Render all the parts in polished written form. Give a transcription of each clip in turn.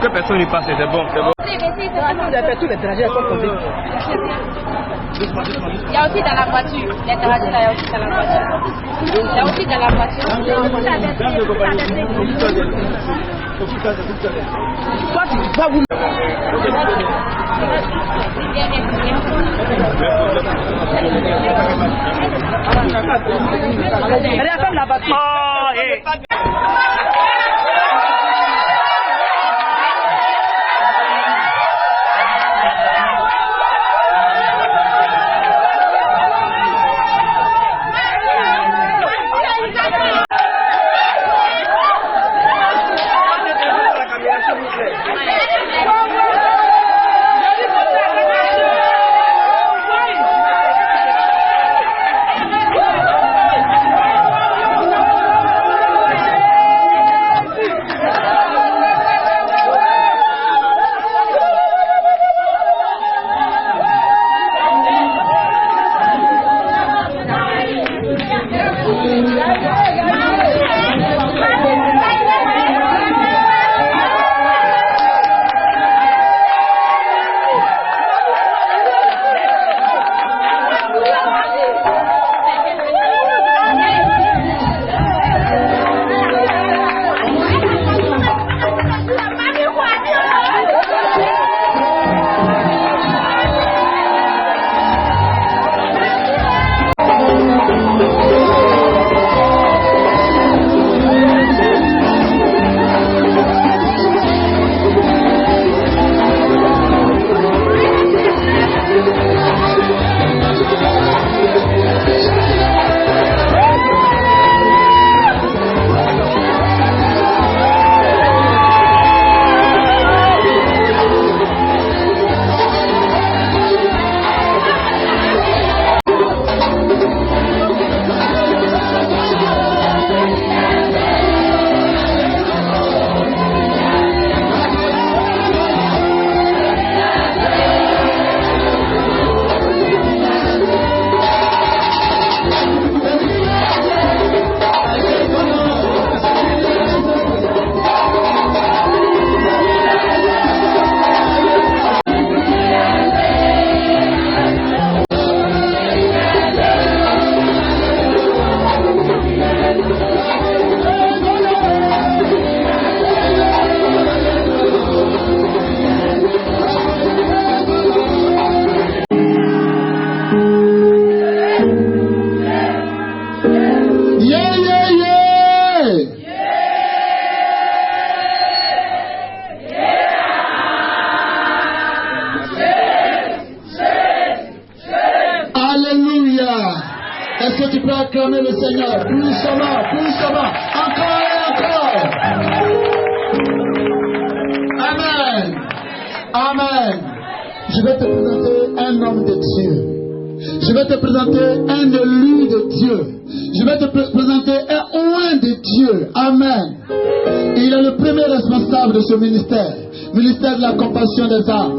Que personne n'y passe, c'est bon, c'est bon. Tous les trajets sont posés. Il y a aussi dans la voiture. Les trajets là, il y a aussi dans la voiture. Il y a aussi dans la voiture. Toi, tu vas vous. Allez, attends la voiture. Est-ce que tu peux acclamer le Seigneur? Puissamment, puissamment. Encore et encore. Amen. Amen. Je vais te présenter un homme de Dieu. Je vais te présenter un élu de Dieu. Je vais te présenter un oint de Dieu. Amen. Il est le premier responsable de ce ministère. Ministère de la compassion des âmes.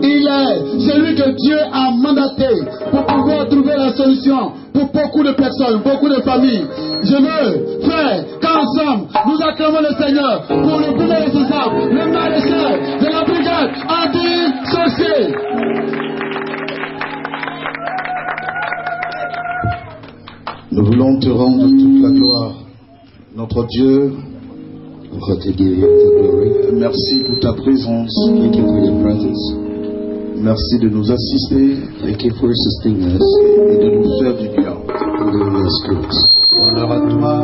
Il est celui que Dieu a mandaté pour pouvoir trouver la solution pour beaucoup de personnes, beaucoup de familles. Je veux, frère, qu'ensemble, nous acclamons le Seigneur pour le premier responsable, le maréchal de la brigade anti-sorcier. Nous voulons te rendre toute la gloire, notre Dieu. Merci pour ta présence. Merci de nous assister et de nous faire du bien. Honneur à toi,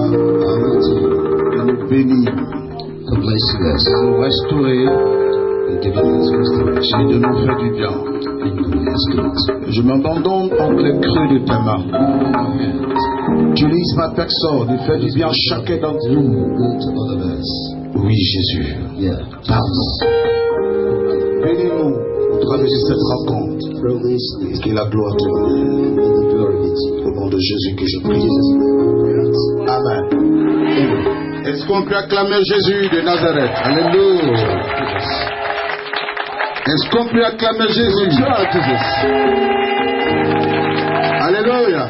de nous bénir, de nous restaurer et de nous faire du bien. Je m'abandonne entre les creux de ta main. Utilise ma personne et fais du bien à chacun d'entre nous. Oui, Jésus. Passe. Bénis-nous au travers de cette rencontre. Et que la gloire te revienne. Au nom de Jésus que je prie. Amen. Est-ce qu'on peut acclamer Jésus de Nazareth? Alléluia. Est-ce qu'on peut acclamer Jésus? Alléluia.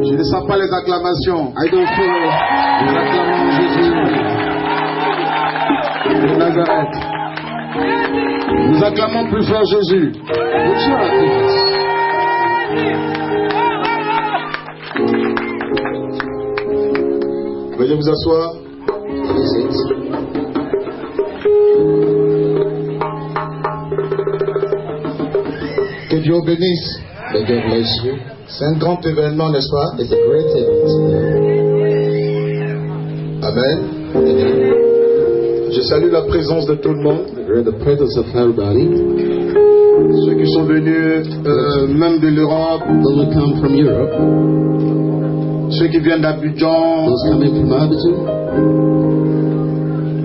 Je ne sens pas les acclamations. I don't feel it. Nous acclamons Jésus de Nazareth. Nous acclamons plus fort Jésus. Veuillez vous asseoir. Que Dieu bénisse. Que Dieu bless you. C'est un grand événement, n'est-ce pas? It's a great event. Amen. Amen. Je salue la présence de tout le monde. The presence of everybody. Ceux qui sont venus même de l'Europe. Those who come from Europe. Ceux qui viennent d'Abidjan. Those coming from Abidjan.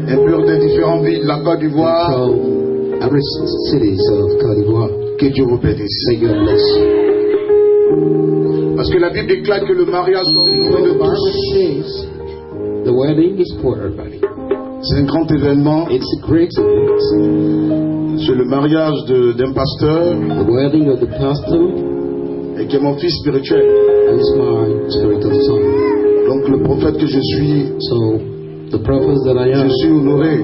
Et puis des différentes villes de la Côte d'Ivoire. Every cities of Côte d'Ivoire. Que Dieu vous bénisse. May God bless you. Parce que la Bible déclare que le mariage doit ouvrir de tous. The wedding is for everybody. C'est un grand événement. It's a great event. C'est le mariage d'un pasteur. The wedding of the pastor. Et qui est mon fils spirituel. Is my spiritual son. Donc le prophète que je suis. So the prophet that I am. Je suis honoré.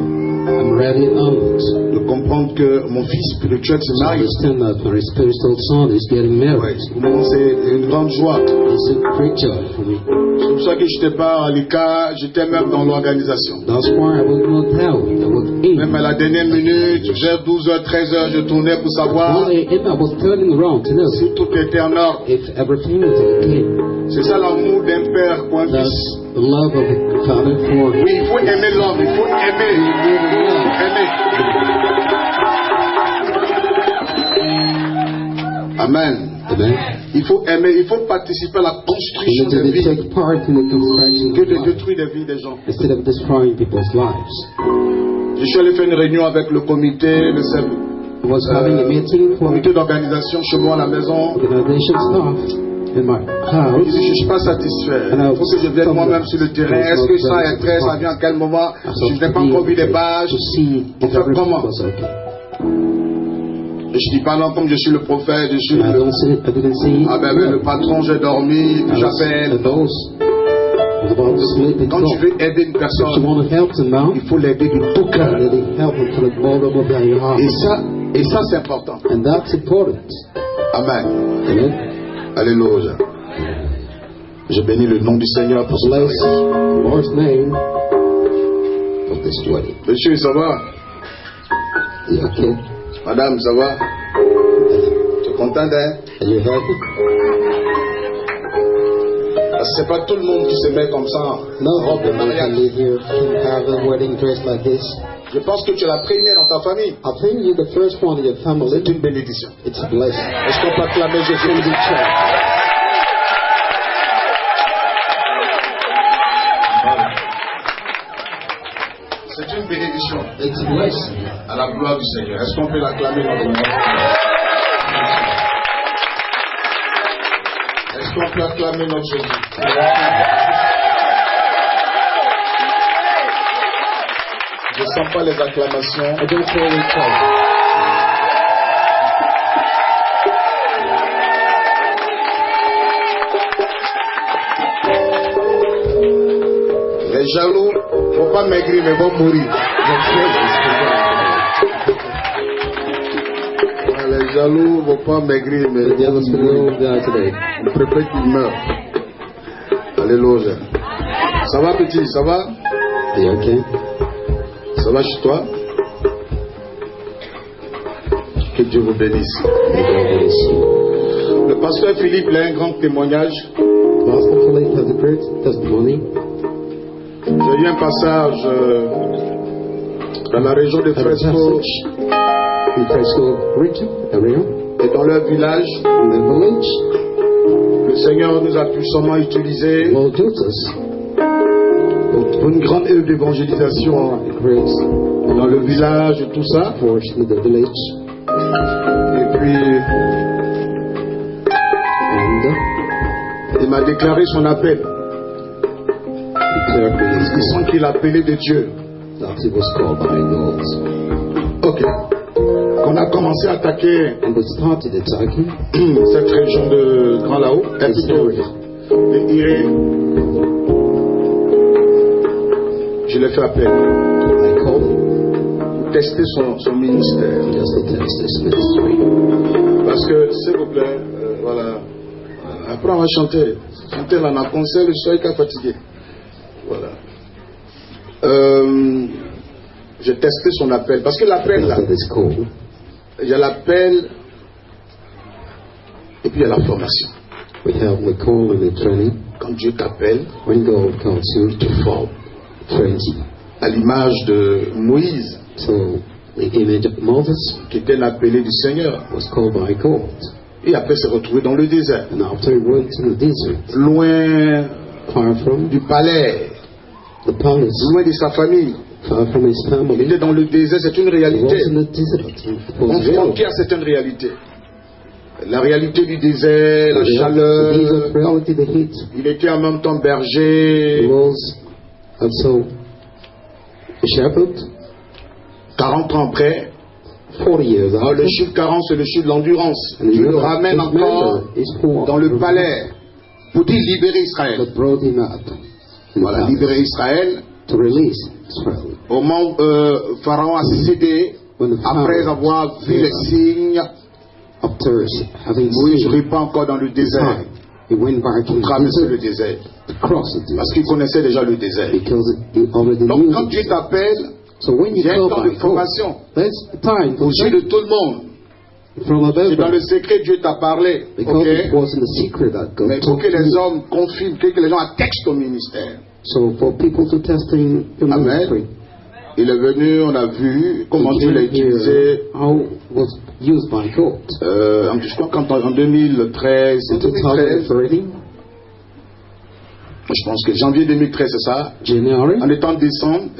I'm really honored de comprendre que mon fils spirituel se marie. Understand that my spiritual son is getting married. Pour moi, c'est une grande joie. It's a great joy for me. C'est pour ça que je n'étais pas à l'écart, j'étais même dans l'organisation. That's why I was not out. I was in. Même à la dernière minute, vers 12h, 13h, je tournais pour savoir if I was turning around to know si tout était en ordre. If everything was okay. C'est ça l'amour d'un père pour un fils. The love of a father for. Oui, il faut aimer l'homme, il faut aimer. Amen. Amen. Il faut aimer, il faut participer à la construction des vies. Que de détruire les vies des gens. Instead of destroying people's lives. Je suis allé faire une réunion avec le comité, le comité d'organisation chez moi à la maison. Je ne suis pas satisfait. Il faut que je vienne moi-même sur le terrain. Est-ce que ça est prêt? Ça vient à quel moment? Je n'ai pas encore vu les badges. On fait comment? Et je dis pas non, comme je suis le prophète, je suis le patron, j'ai dormi, puis j'appelle. Quand tu veux aider une personne, il faut l'aider de tout cœur. Et ça c'est important. Amen. Alléluia. Je bénis le nom du Seigneur pour ce mariage. Monsieur, ça va? Okay. Madame, ça va? Tu es contente, hein? Parce que c'est pas tout le monde qui se met comme ça en robe de mariage. Je pense que tu es la première dans ta famille. I think you're the first one in your family. C'est une bénédiction. It's a blessing. Est-ce qu'on peut acclamer Jésus? Voilà. C'est une bénédiction. It's a blessing. À la gloire du Seigneur. Est-ce qu'on peut l'acclamer dans le monde? Est-ce qu'on peut acclamer notre Jésus? Je ne sens pas les acclamations. I don't feel it. Les jaloux ne vont pas maigrir mais vont mourir. Les jaloux ne vont pas maigrir mais The others will die today. on préfère qu'ils meurent. Alléluia. Ça va petit, ça va? Are you okay? Ça va chez toi? Que Dieu vous bénisse. Le pasteur Philippe a un grand témoignage. Pastor Philip has a great testimony. J'ai eu un passage dans la région de Fresco In Fresco region, area, et dans leur village. in the village, Le Seigneur nous a puissamment utilisés Lord Jesus pour une grande œuvre d'évangélisation great dans le village et tout ça. force in the village, Et puis, and il m'a déclaré son appel. declared Il me sent qu'il est appelé de Dieu. that he was called by God. Ok. On a commencé à attaquer And we started attacking cette région de Grand Lao, this area. de Iré. Je l'ai fait appel I called him pour tester son ministère. just to test this ministry. Parce que, s'il vous plaît, voilà. Après, on va chanter. Chanter là, dans le concert, le soir, il est fatigué. Voilà. J'ai testé son appel. Parce que l'appel, là, After this call, il y a l'appel et puis il y a la formation. we have the call and the training. Quand Dieu t'appelle, When God calls you, tu formes. trains you. À l'image de Moïse, So the image of Moses qui était l'appelé du Seigneur. was called by God. Et après s'est retrouvé dans le désert. And after he went to the desert, Loin far from du palais, the palace, loin de sa famille. far from his Il family, était dans le désert, c'est une he réalité. was in the desert. It was real. Confronté à certaines réalités. La réalité du désert, la The chaleur. desert reality, the heat, Il était en même temps he berger. was also a shepherd. 40 ans après, 40 years alors after, le chiffre 40, c'est le chiffre de l'endurance. and Dieu le remember, ramène his encore member is poor, dans le palais pour dire libérer Israël. but brought him out in the Voilà, palace libérer Israël. to release Israel. Au moment où Pharaon a cédé, When the après Pharaoh avoir vu gave les up, signes, after having Moïse ne seen pas encore dans le désert, time, he went back to pour the traverser le desert désert. to cross the Parce desert qu'il connaissait déjà le désert. because he already Donc knew quand the Dieu desert. t'appelle, So when you il y a un call temps by de God, formation. there's time Aux to yeux de tout le monde. from above, C'est dans le secret Dieu t'a parlé. because it Ok. was in the secret that God Mais il faut told que les you. hommes confirment, que les gens attestent ton ministère. So for people to test in your Amen. ministry, Il est venu, on a vu comment we Dieu l'a came here, utilisé. how was used by God. Je crois qu'en 2013, In 2013, je pense que janvier 2013, c'est ça. January, En étant décembre,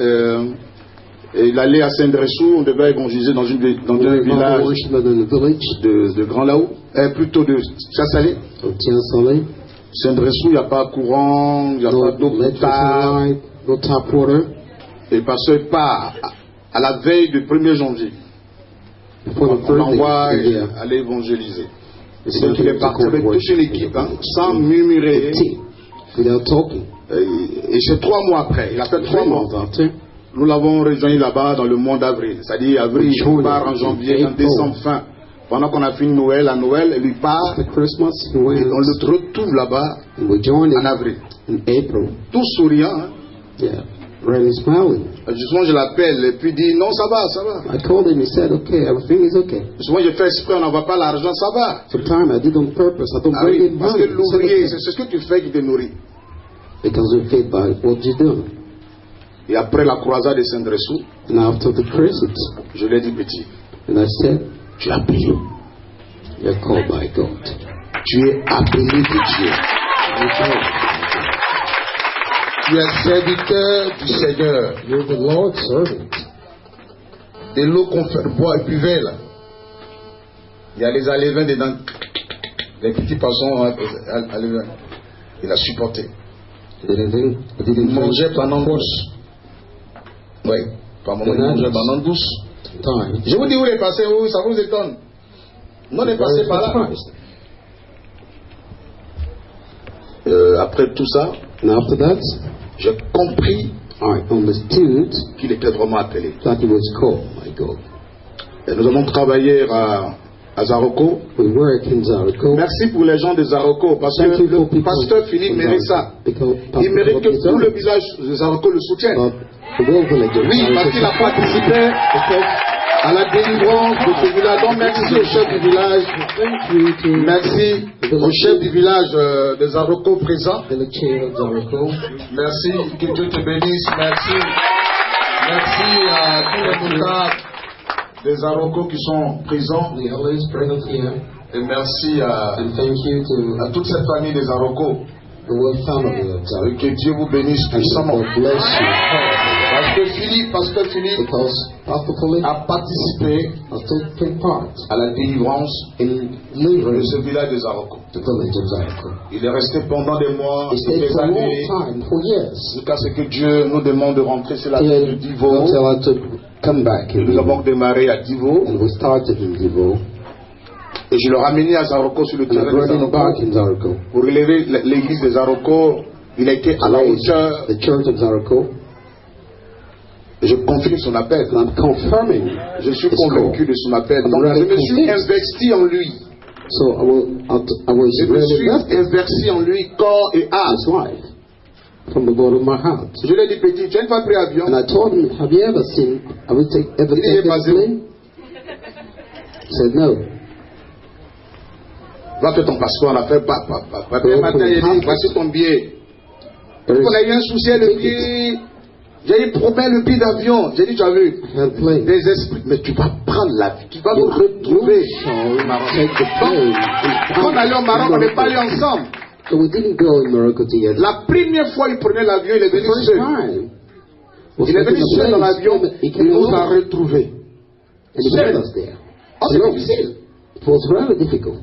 il allait à Saint-Dressou, on devait évangéliser dans un village worship in the village de Grand Lao, plutôt de Chassalé. of Tiansale, Saint-Dressou, il n'y a pas courant, il n'y a no pas d'eau potable. electricity, no tap water. Et le pasteur part à la veille du 1er janvier. Before the On third l'envoie day, aller évangéliser. it's Et donc il est parti avec toute une équipe, sans murmurer. without talking. Et c'est 3 mois après, il a fait 3 3 mois. months after, Nous l'avons rejoint là-bas dans le mois d'avril. C'est-à-dire avril, il part en janvier, en décembre, fin. Pendant qu'on a fini Noël, à Noël, il part. after Christmas, he Et went, on le retrouve là-bas and we joined en him avril. in April. Tout souriant. Hein. Yeah, really smiling. Justement, je l'appelle et puis il dit non, ça va, ça va. I called him, he said, okay, everything is okay. Souvent, je fais exprès, on n'envoie pas l'argent, ça va. Sometimes I did on purpose, I don't Ah bring oui, him parce money. que He said, l'ouvrier, okay. c'est ce que tu fais qui te nourrit. Because you're fed by what you do. Et après la croisade de Saint-Dressou, And after the crescent, je lui ai dit petit, and I said, tu es appelé. you're called by God. Tu es appelé de Dieu. Tu es serviteur du Seigneur. You're the Lord's servant. Et l'eau qu'on fait boire et buvait là, il y a les alévins dedans. Les petits poissons alévins. Il a supporté. Il mangeait pendant 12. Oui, par moment il mangeait pendant 12. Je vous dis où il est passé, où ça vous étonne. Non, il est passé par là. Après tout ça, And after that, j'ai compris I understood qu'il était vraiment appelé. that he was called by God. Et nous avons travaillé à Zaroko. We work in Zaroko. Merci pour les gens de Zaroko, parce que le pasteur Philippe mérite ça. Il mérite que tout le village de Zaroko le soutienne. Oui, parce qu'il a participé à la délivrance de ce village. Donc merci au chef du village. Merci au chef du village de Zaroko présent. Merci, que Dieu te bénisse. Merci. Merci à tous les notables des Zaroko qui sont présents. Et merci à toute cette famille des Zaroko. Et que Dieu vous bénisse puissamment. Parce que Philippe a participé à la délivrance de ce village de Zaroko. Il est resté pendant des mois, des années, jusqu'à ce que Dieu nous demande de rentrer sur la terre de Divo. Nous avons démarré à Divo. Et je l'ai ramené à Zaroko sur le terrain de Zaroko. Pour élever l'église de Zaroko, il a été à la hauteur. Je confirme son appel. Je suis convaincu de son appel. Donc je me suis investi en lui. Je me suis investi en lui, corps et âme. From the bottom of my heart. Je lui ai dit, petit, tu as une fois pris avion? And I told him, have you ever taken a plane? He said, no. Va faire ton passeport, on a fait le matin, il dit, voici ton billet. On a eu un souci, le billet. J'ai eu problème, le billet d'avion. J'ai dit, tu as vu, des esprits, mais tu vas prendre l'avion, tu vas nous retrouver. Quand on allait au Maroc, on n'est pas allé ensemble. So we didn't go in Morocco together. La première fois il prenait l'avion, il est venu seul. Il est venu seul dans l'avion, il nous a retrouvés. Seul. Oh, c'est difficile. It was very difficult.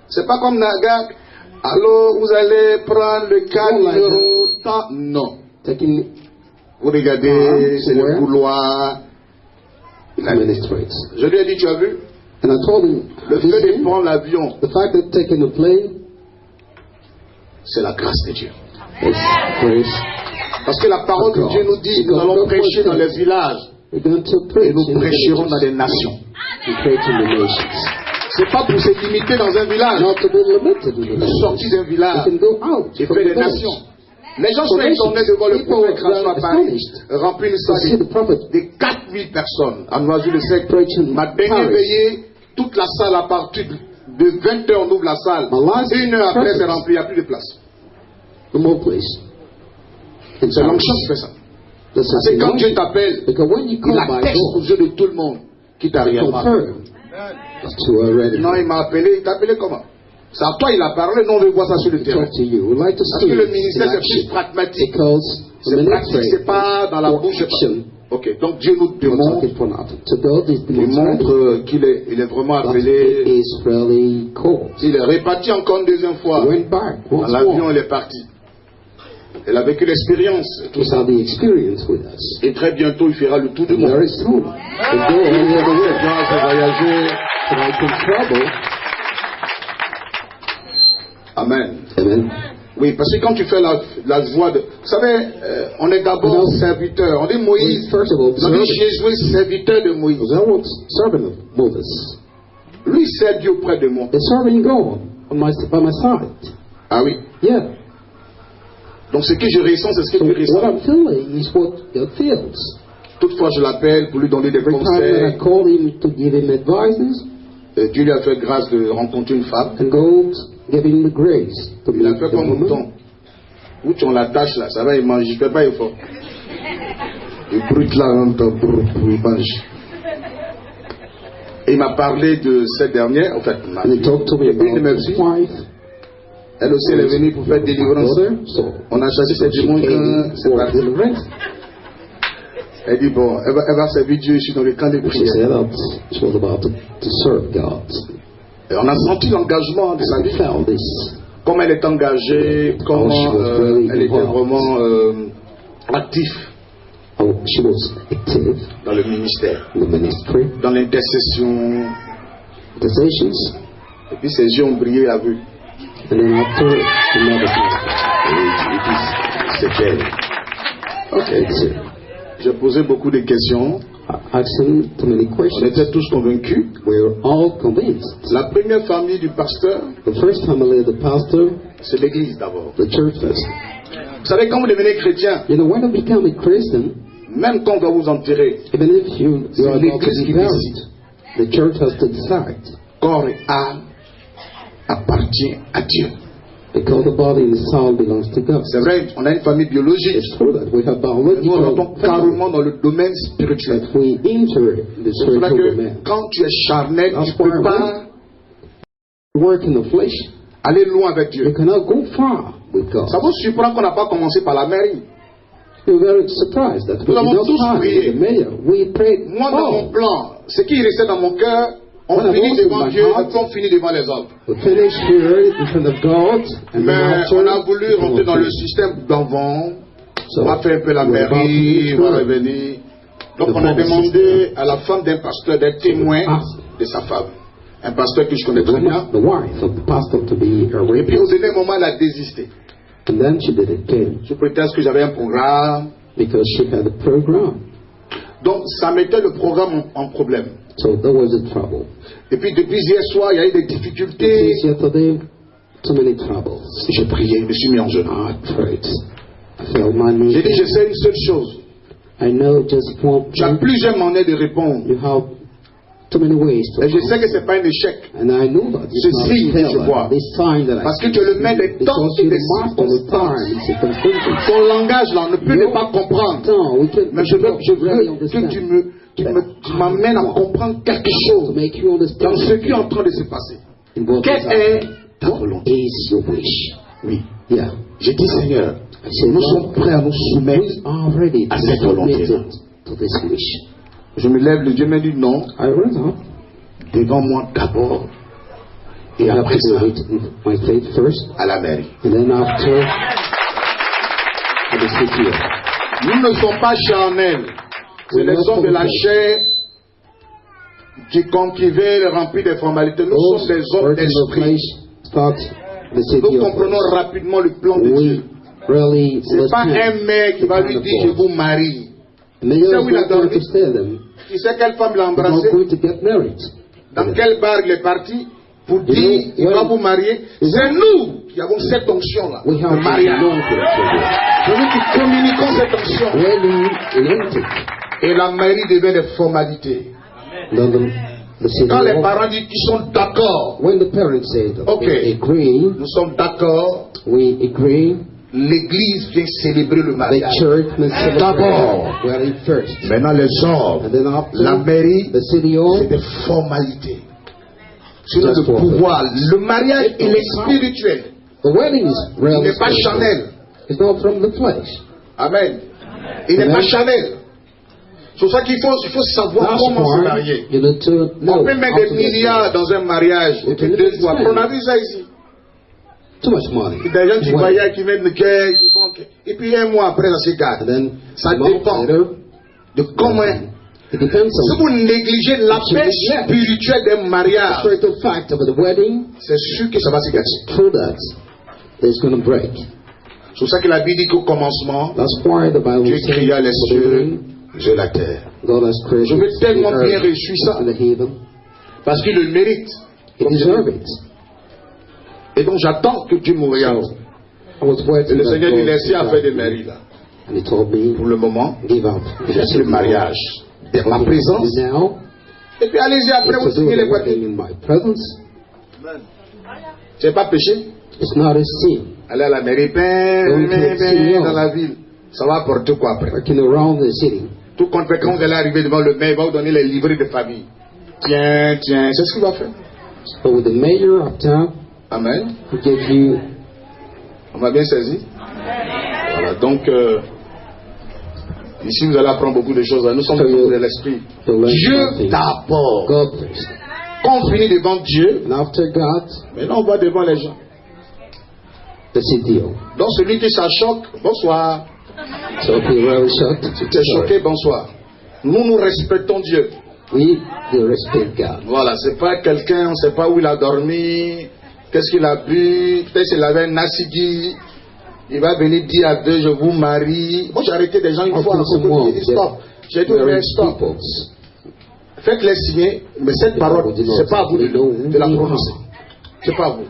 C'est pas comme Naga, alors vous allez prendre le 4 numéro tant. Non. Vous regardez, c'est le couloir. Je lui ai dit, tu as vu? And I told him, le fait de prendre l'avion, the fact that taking a plane, c'est la grâce de Dieu. Parce que la parole de Dieu nous dit, nous allons prêcher dans les villages et nous prêcherons dans les nations. C'est pas pour se limiter dans un village, sortir d'un village et faire des nations. Les gens sont étonnés de voir le prophète François à Paris remplir une salle de 4000 personnes à Noisy-le-Sec. Ma dernière veillée, toute la salle à partir de 20h on ouvre la salle. 1 heure après c'est rempli, il n'y a plus de place. C'est l'onction qui fait ça. C'est quand Dieu t'appelle, il atteste aux yeux de tout le monde qui t'a rien fait. Non, il m'a appelé, il t'a appelé comment? C'est à toi il a parlé, non on veut voir ça sur le terrain. Parce que le ministère c'est plus pragmatique. C'est pratique, c'est pas dans la bouche. Ok, donc Dieu nous demande, il montre qu'il est vraiment appelé. Il est reparti encore une deuxième fois. Dans l'avion, il est parti. Il a vécu l'expérience. Et très bientôt, il fera le tour du monde. Il va voyager. Amen. Amen. Oui, parce que quand tu fais la voix de... Vous savez, on est d'abord serviteur. On dit Moïse. On dit Jésus, serviteur de Moïse. Lui, sert Dieu auprès de moi. Ah oui? Yeah. Donc ce que je ressens, c'est ce que tu ressens. Toutefois, je l'appelle pour lui donner des conseils. Dieu lui a fait grâce de rencontrer une femme. Il a fait comme mouton. Où tu en l'attaches là, ça va, il mange, je ne fais pas effort. Il brûle là en même temps pour il mange. Et il m'a parlé de cette dernière, en fait, And he talked to me une de mes about his filles. wife. Elle aussi, elle est venue pour faire délivrance. On a chassé cette démon quand c'est parti. Elle dit bon, elle va servir Dieu ici dans le camp de She prière. said that she was about to serve God. Et on a senti l'engagement de sa And I vie. felt this. Comme elle est engagée, comment elle était vraiment active Oh, she was active dans le ministère, in the ministry, dans l'intercession. decisions, Et puis ses yeux ont brillé à vue. and then after another C'est elle. Ok. J'ai posé beaucoup de questions. asking too many On questions. était tous convaincus. We were all convinced. La première famille du pasteur, The first family of the pastor, c'est l'église d'abord. the church first. Vous savez, quand vous devenez chrétien, You know, when you become a Christian, même quand on va vous enterrer, even if you c'est are about to l'église be qui buried, décide. the church has to decide. Corps et âme appartient à Dieu. Because the body and the soul belongs to God. C'est vrai, on a une famille biologique. It's true that we have Nous on biological rentrons family, carrément dans le domaine spirituel. that we enter the C'est pour cela spiritual que domain. quand tu es charnel, That's tu ne peux why pas Work in the flesh, aller loin avec you Dieu. cannot go far with God. Ça vous surprend qu'on n'a pas commencé par la mairie. You're very surprised that we Nous avons did not tous start prié. with the mayor. We prayed Moi, dans mon all. plan, ce qui restait dans mon cœur, on What finit about devant my Dieu heart? et puis on finit devant les hommes. We finished here in front of God and Mais the on a voulu altar. rentrer dans le système d'avant. So, On va faire un peu la we're about to mairie, be on va through. revenir. Donc The on a former demandé à la femme d'un pasteur d'être témoin Ah. de sa femme. Un pasteur que je connais The très bien. woman, the wife of the pastor, to be a Et puis au witness. dernier moment, elle a désisté. And then she didn't came Sous prétexte que j'avais un programme. because she had a program. Donc ça mettait le programme en problème. So there was a trouble. Et puis depuis hier soir, il y a eu des difficultés. Since yesterday, too many troubles. J'ai prié, je me suis mis en genoux. I prayed. I felt my knees. J'ai dit, je sais une seule chose. I know just one Tu as thing. plusieurs manières de répondre. You have too many ways to Et je sais que answer. ce n'est pas un échec. And I know that it's Ce not signe a que je failure. vois. This sign that Parce I que tu es le maître des temps because et you're des the master of the circonstances. time and circumstances. Ton langage là, on ne peut ne pas comprendre. No, we can Mais je veux really que understand. tu m'amènes à comprendre quelque To chose make you understand dans ce qui est en train de se passer. in what Quelle is est ta What volonté? is your wish? Oui. Yeah. J'ai dit, Seigneur, I said, nous Lord, sommes prêts à nous soumettre. we are ready à to cette be volonté-là. submitted to this wish. Je me lève, le Dieu m'a dit non, I read up. devant moi d'abord. Et I have après to ça, do it in my faith first, à la mairie. and then after I will sit here. Nous ne sommes pas charnels. C'est les hommes de la chair qui veulent remplir des formalités. Nous Those sommes des hommes working the d'esprit. flesh start the city Nous of comprenons flesh. rapidement le plan de Dieu. We really C'est pas understand un mec qui va lui dire je vous marie. The mayor C'est is où il a not going dormi. to tell them Tu sais quelle femme l'a he's not embrassé? going to get married. Dans quel bar il est parti? Pour You dire know, il va when- vous marier. C'est nous qui avons cette onction-là. We have Le this mariage. anointing C'est nous qui communiquons cette onction. for you. When you anointed, Et la mairie devient des formalités. then the city Quand les of- parents disent qu'ils sont d'accord, when the parents say that Okay. we agree, nous sommes d'accord, we agree, l'église vient célébrer le the mariage. church must celebrate. D'abord. We are in first. Maintenant les hommes, And then after, la mairie, the city c'est of des formalités. C'est Just le for pouvoir. Le mariage, il est spirituel. the wedding is Il really n'est pas spiritual. charnel. It's not from the flesh. Amen. Il n'est Amen. pas charnel. C'est pour ça qu'il faut savoir That's comment se why marier. you need to know On peut mettre how des to get milliards married. dans un mariage et puis 2 fois. On a vu ça ici. Too much money. Il y a des gens qui Wedding. voyagent, qui mettent le cœur, qui vont. Et puis un mois après, ça se And garde. then Ça a month dépend later, de comment. it depends Si on vous négligez l'appel spirituel d'un the mariage, spiritual fact of the wedding. c'est sûr que ça va se gâcher. Through that, it's going to break. C'est pour ça que la Bible dit qu'au commencement, That's why the Bible Dieu says créa les for the cieux beginning, et la terre. God has created Je veux tellement the bien earth réussir ça, and the heathen. parce qu'il le mérite. He deserves it. Et donc j'attends que Dieu me regarde. I was Et waiting le that Seigneur God dit laissez à would faire des guide me. mairies là. And he told me, Pour le moment, give up. juste le mariage. De ma présence. Now, Et puis allez-y après vous it's to do signez the les papiers. wedding in my presence. C'est pas péché. It's not a sin. Allez à la mairie, Donc, c'est dans la ville. Ça va apporter quoi après? Working around the city. Tout compte fait, quand vous allez arriver devant le maire, il va vous donner les livrets de famille. Tiens, tiens, c'est ce qu'il va faire. So with the mayor of town, Amen. who gave you, On m'a bien saisi. Voilà, donc, ici vous allez apprendre beaucoup de choses. Nous sommes de l'esprit. Dieu d'abord. God first. Quand on finit devant Dieu, And after God, maintenant on va devant les gens. the CDO. Donc celui qui s'achoque, bonsoir. So if you're really shocked, Si tu es choqué, bonsoir. Nous respectons Dieu. we do respect God. Voilà, c'est pas quelqu'un, on ne sait pas où il a dormi, qu'est-ce qu'il a bu, peut-être s'il avait un nassigui, il va venir dire à deux, je vous marie. Moi j'ai arrêté des gens une fois, j'ai dit stop. J'ai dit mais stop. Faites-les signer, mais cette parole, c'est pas à vous de la prononcer. C'est pas à vous.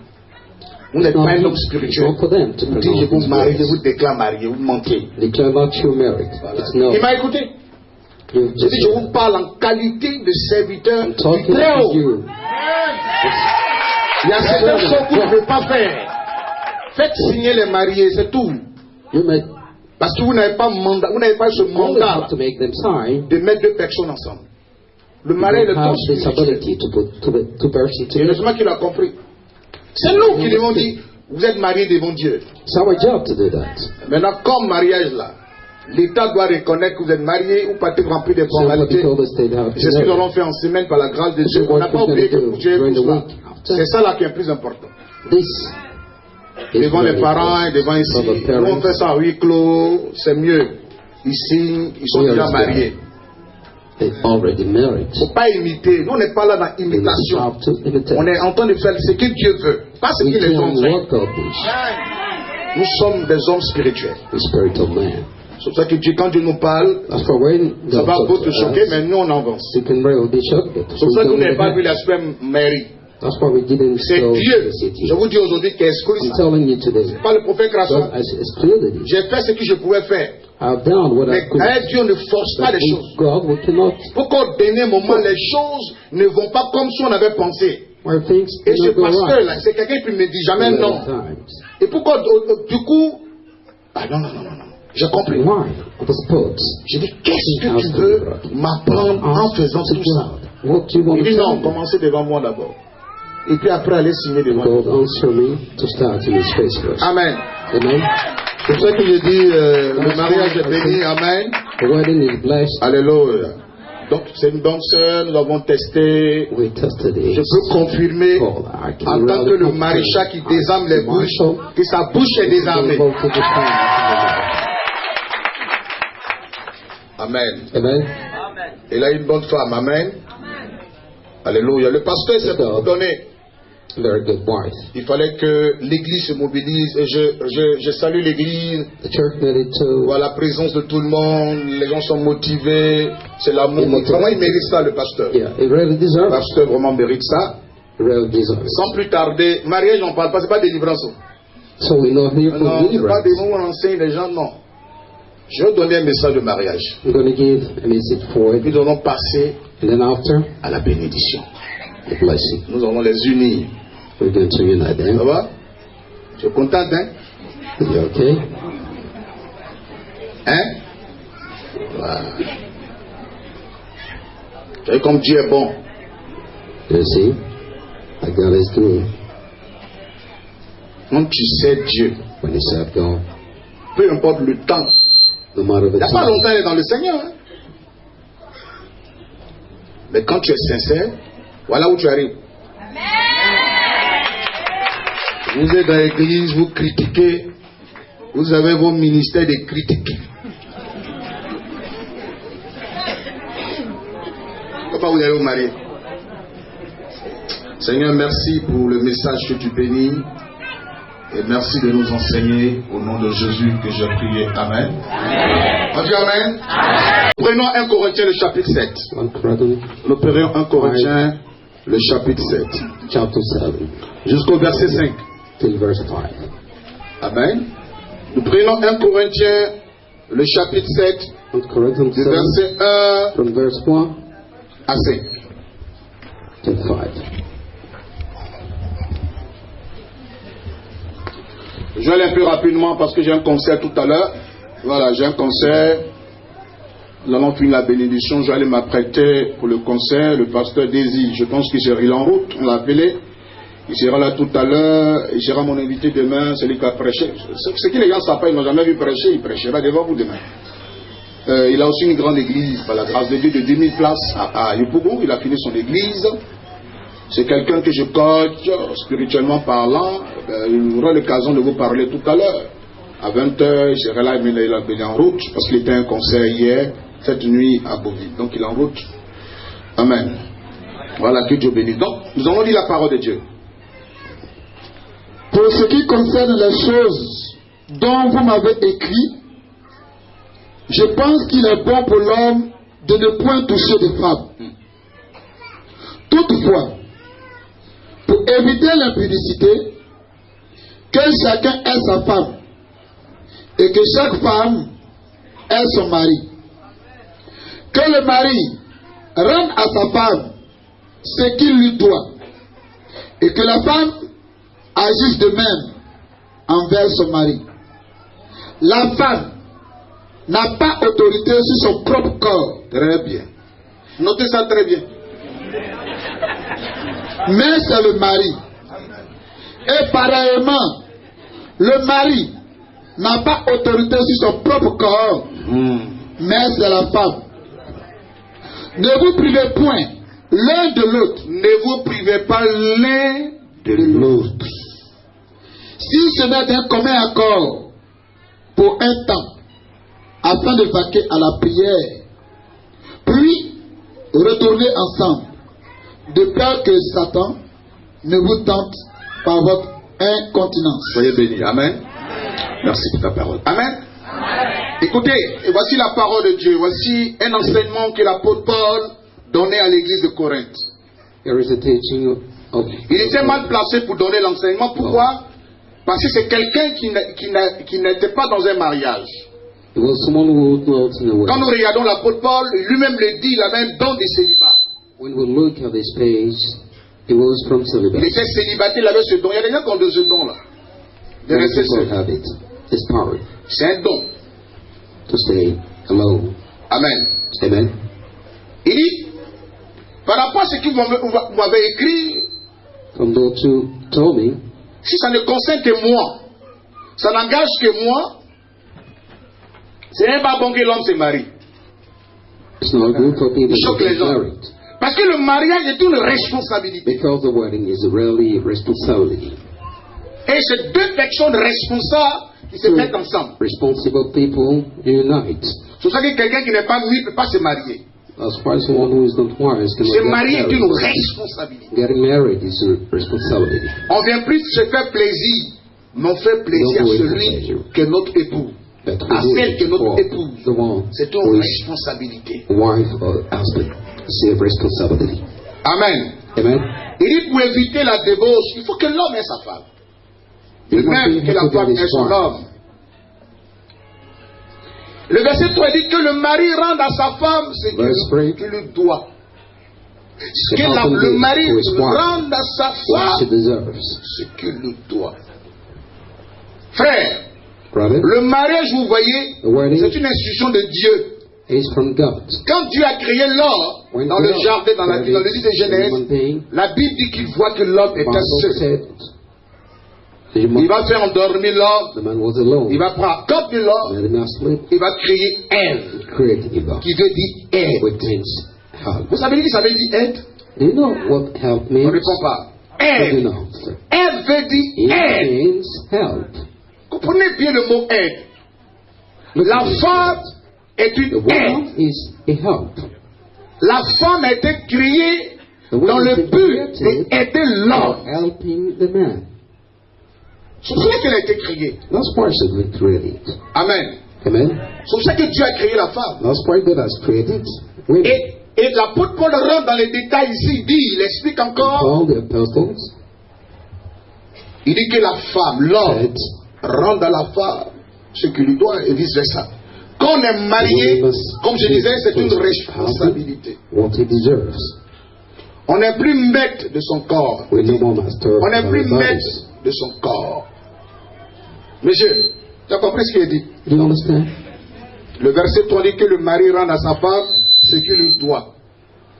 Vous n'êtes pas un homme spirituel. Not for them to Vous dites je vous marie, je vous déclare marié, vous mentez. declare not you married. Voilà. It's no. Il m'a écouté. You J'ai dit je just vous parle en qualité de serviteur I'm du talking Très-Haut. to you. Il y a certaines choses que vous ne pouvez pas faire. Faites signer les mariés, c'est tout. You may Parce que vous n'avez pas mandat, vous n'avez pas ce only mandat have to make them sign. de mettre deux personnes ensemble. Le You mariage est le have don this spirituel. ability to put two persons Et together. heureusement qu'il a compris. C'est nous qui lui avons dit, vous êtes mariés devant Dieu. It's our job to do that. Maintenant, comme mariage là, l'État doit reconnaître que vous êtes mariés ou pas remplir des So what formalités. they told us they'd have C'est ce que nous to allons faire en semaine par la grâce de Dieu. On n'a pas oublié que Dieu est pour cela. C'est ça là qui est le plus important. This is Devant les very parents et important. devant ici. For the Nous on parents. fait ça en huis clos, c'est mieux. Ici, ils sont We déjà understand. mariés. They're already married. Il ne faut pas imiter. Nous on n'est pas là dans We l'imitation. have to imitate. On est en train de faire ce que Dieu veut, pas ce We que les can hommes font. what God wish. Nous sommes des hommes spirituels. The spiritual man. C'est pour ça que Dieu, quand Dieu nous parle, That's for when ça God va talks beaucoup te to choquer, us. mais nous on avance. You can really be shocked. C'est pour ça que vous n'avez pas vu l'aspect Marie. That's why we didn't C'est show Dieu. the city. Je vous dis aujourd'hui qu'il exclut I'm ça. telling you today. Pas le prophète Crasson. God has excluded it. J'ai fait ce que je pouvais faire. I've done what I Mais could. avec Dieu, on ne force pas But les with choses. God, we cannot. Pourquoi au dernier moment, les choses ne vont pas comme si on avait pensé. Where things Et ce cannot go pasteur right. là, c'est quelqu'un qui me dit jamais non. Times. Et pourquoi, du coup, ah non, non, non, non, non. J'ai compris. Why? The sports. J'ai dit, qu'est-ce que tu veux m'apprendre en faisant tout ça? What do you want Il to dit tell non, me? commencez devant moi d'abord. Et puis après, allez signer devant God moi. answer me to start in His face first. Amen. Amen. C'est pour ça que je dis, le mariage est béni. Amen. The wedding is blessed. Alléluia. Donc, c'est une bonne sœur, nous avons testé. We tested it. Je peux confirmer, Paul, I can en tant que really le confirm. maréchal qui désarme les bouches, que sa bouche est désarmée. Able to defend. Amen. Amen. Il a une bonne femme. Amen. Alléluia. Le pasteur s'est beaucoup donné. Very good wife. Il fallait que l'église se mobilise. Et je salue l'église. The church needed to. Voilà la présence de tout le monde. Les gens sont motivés. C'est l'amour. Vraiment, il mérite ça, le pasteur. Yeah, it really Le deserves. pasteur vraiment mérite ça. It really deserves. Sans plus tarder, mariage, on ne parle pas. C'est pas délivrance. So we're not here for Non, c'est pas des deliverance. mots où on enseigne les gens. Non. Je vais donner un message de mariage. I'm going to give a message for Et puis it. nous allons passer And then after, à la bénédiction. the blessing. Nous allons les unir. We're going to unite Ça them. va? Tu es content, hein? You okay? Hein? Voilà. Tu vois comme Dieu est bon. You see? Like God is doing Quand tu sais Dieu, when He said go. peu importe le temps. No matter Il the n'y a pas time. longtemps, il est dans le Seigneur. Hein? Mais quand tu es sincère, voilà où tu arrives. Vous êtes dans l'église, vous critiquez, vous avez vos ministères de critiques. Comment vous allez vous marier? Seigneur, merci pour le message que tu bénis. Et merci de nous enseigner au nom de Jésus que j'ai prié. Amen. On dit Amen. Prenons 1 Corinthiens le chapitre 7. 1 Corinthians Nous prenons 1 Corinthiens le chapitre 7. chapter 7 Jusqu'au verset 5. till verse 5. Amen. Nous prenons 1 Corinthiens le chapitre 7 1 Corinthians du 7 verset 1 from verse 1 à 5. to 5. Je vais aller un peu rapidement parce que j'ai un concert tout à l'heure. Voilà, j'ai un concert. nous allons finir la bénédiction. Je vais aller m'apprêter pour le concert. Le pasteur Désir, je pense qu'il sera en route, on l'a appelé. Il sera là tout à l'heure. Il sera mon invité demain, celui qui a prêché. Ce que les gens ne savent pas, ils n'ont jamais vu prêcher, il prêchera devant vous demain. Il a aussi une grande église, par la grâce de Dieu, de 10 000 places à Yopougon. Il a fini son église. C'est quelqu'un que je coach, spirituellement parlant. Il aura l'occasion de vous parler tout à l'heure. À 20h, il sera là, mais il a béni en route, parce qu'il était à un concert hier, cette nuit à Beauville. Donc il est en route. Amen. Voilà, que Dieu bénisse. Donc, nous allons lire la parole de Dieu. Pour ce qui concerne les choses dont vous m'avez écrit, je pense qu'il est bon pour l'homme de ne point toucher des femmes. Toutefois, pour éviter l'impudicité, que chacun ait sa femme et que chaque femme ait son mari. Que le mari rende à sa femme ce qu'il lui doit et que la femme agisse de même envers son mari. La femme n'a pas autorité sur son propre corps. Très bien. Notez ça très bien. Mais c'est le mari. Et pareillement, le mari n'a pas autorité sur son propre corps, mais c'est la femme. Ne vous privez point l'un de l'autre. Ne vous privez pas l'un de l'autre. Si ce n'est d'un commun accord pour un temps, afin de vaquer à la prière, puis retourner ensemble, de peur que Satan ne vous tente par votre incontinence. Soyez bénis. Amen. Merci pour ta parole. Amen. Écoutez, et voici la parole de Dieu. Voici un enseignement que l'apôtre Paul donnait à l'église de Corinthe. There is a teaching of Il était mal placé pour donner l'enseignement. Pourquoi? Parce que c'est quelqu'un qui n'était pas dans un mariage. it was someone who was not in a way. Quand nous regardons l'apôtre Paul, lui-même le dit, il avait un don de célibat. When we look at this page, it was from Il celibacy. était célibataire, il avait ce don. Il y a des gens qui ont de ce don-là. De Most rester people seul. have it. It's power C'est un don. to stay alone. Amen. Amen. Il dit, par rapport à ce que vous m'avez écrit, From those who told me, si ça ne concerne que moi, ça n'engage que moi, c'est un pas bon que l'homme se marie. it's not good for people Il choque to les get gens. married. Parce que le mariage est une responsabilité. Because the wedding is really a responsibility. Et c'est deux personnes responsables qui se mettent ensemble. Responsible people unite. C'est pour ça que quelqu'un qui n'est pas muet ne peut pas se marier. That's why someone who is not wise Se cannot marier get est une married. responsabilité. Getting married is a responsibility. On vient plus se faire plaisir, mais on fait plaisir à celui que notre époux, But à we celle que do it notre for épouse. the one C'est who une is responsabilité. wife or husband. It's a responsibility. Amen. Amen. Il dit pour éviter la débauche, il faut que l'homme ait sa femme. De You même must que la have to femme get ait his son wife. homme. Le verset 3 dit que le mari rende à sa femme ce Verse 3. qu'il lui doit. Que The husband le gives mari to his wife rende à sa what she femme deserves. ce qu'il lui doit. Frère, Brother, le mariage, vous voyez, the wedding c'est une institution de Dieu. is from God. Quand Dieu a créé l'homme When dans le God jardin, dans le created livre de Genèse, human being, la Bible dit qu'il voit que l'homme était Bible seul. said Il va faire endormir l'homme. the man was alone. Il va prendre compte de l'homme. Let him not sleep. Il va créer Ève, Created Eva, qui veut dire aide. which means help. Vous savez ce que ça veut dire aide? Do you know what help On means? ne répond pas. I do Aide. not. Aide veut dire It aide. means help. Comprenez bien le mot aide. Listen La to this. femme est The une woman aide. is a help. La femme a été créée The woman dans le has been but created d'aider for l'homme. helping the man. C'est pour ça qu'elle a été créée. That's why she's been created. Amen. Amen. C'est pour ça que Dieu a créé la femme. That's why God has created women. Et l'apôtre Paul rentre dans les détails ici, il explique encore. All the apostles Il dit que la femme, l'homme, said rend à la femme ce qu'il lui doit et vice versa. Quand on est marié, comme je disais, c'est une responsabilité. what he deserves. On n'est plus maître de son corps. We're no more master On n'est of plus our bodies. maître de son corps. Monsieur, tu as compris ce qu'il dit? Do you understand? Le verset 3 dit que le mari rende à sa femme ce qu'il lui doit.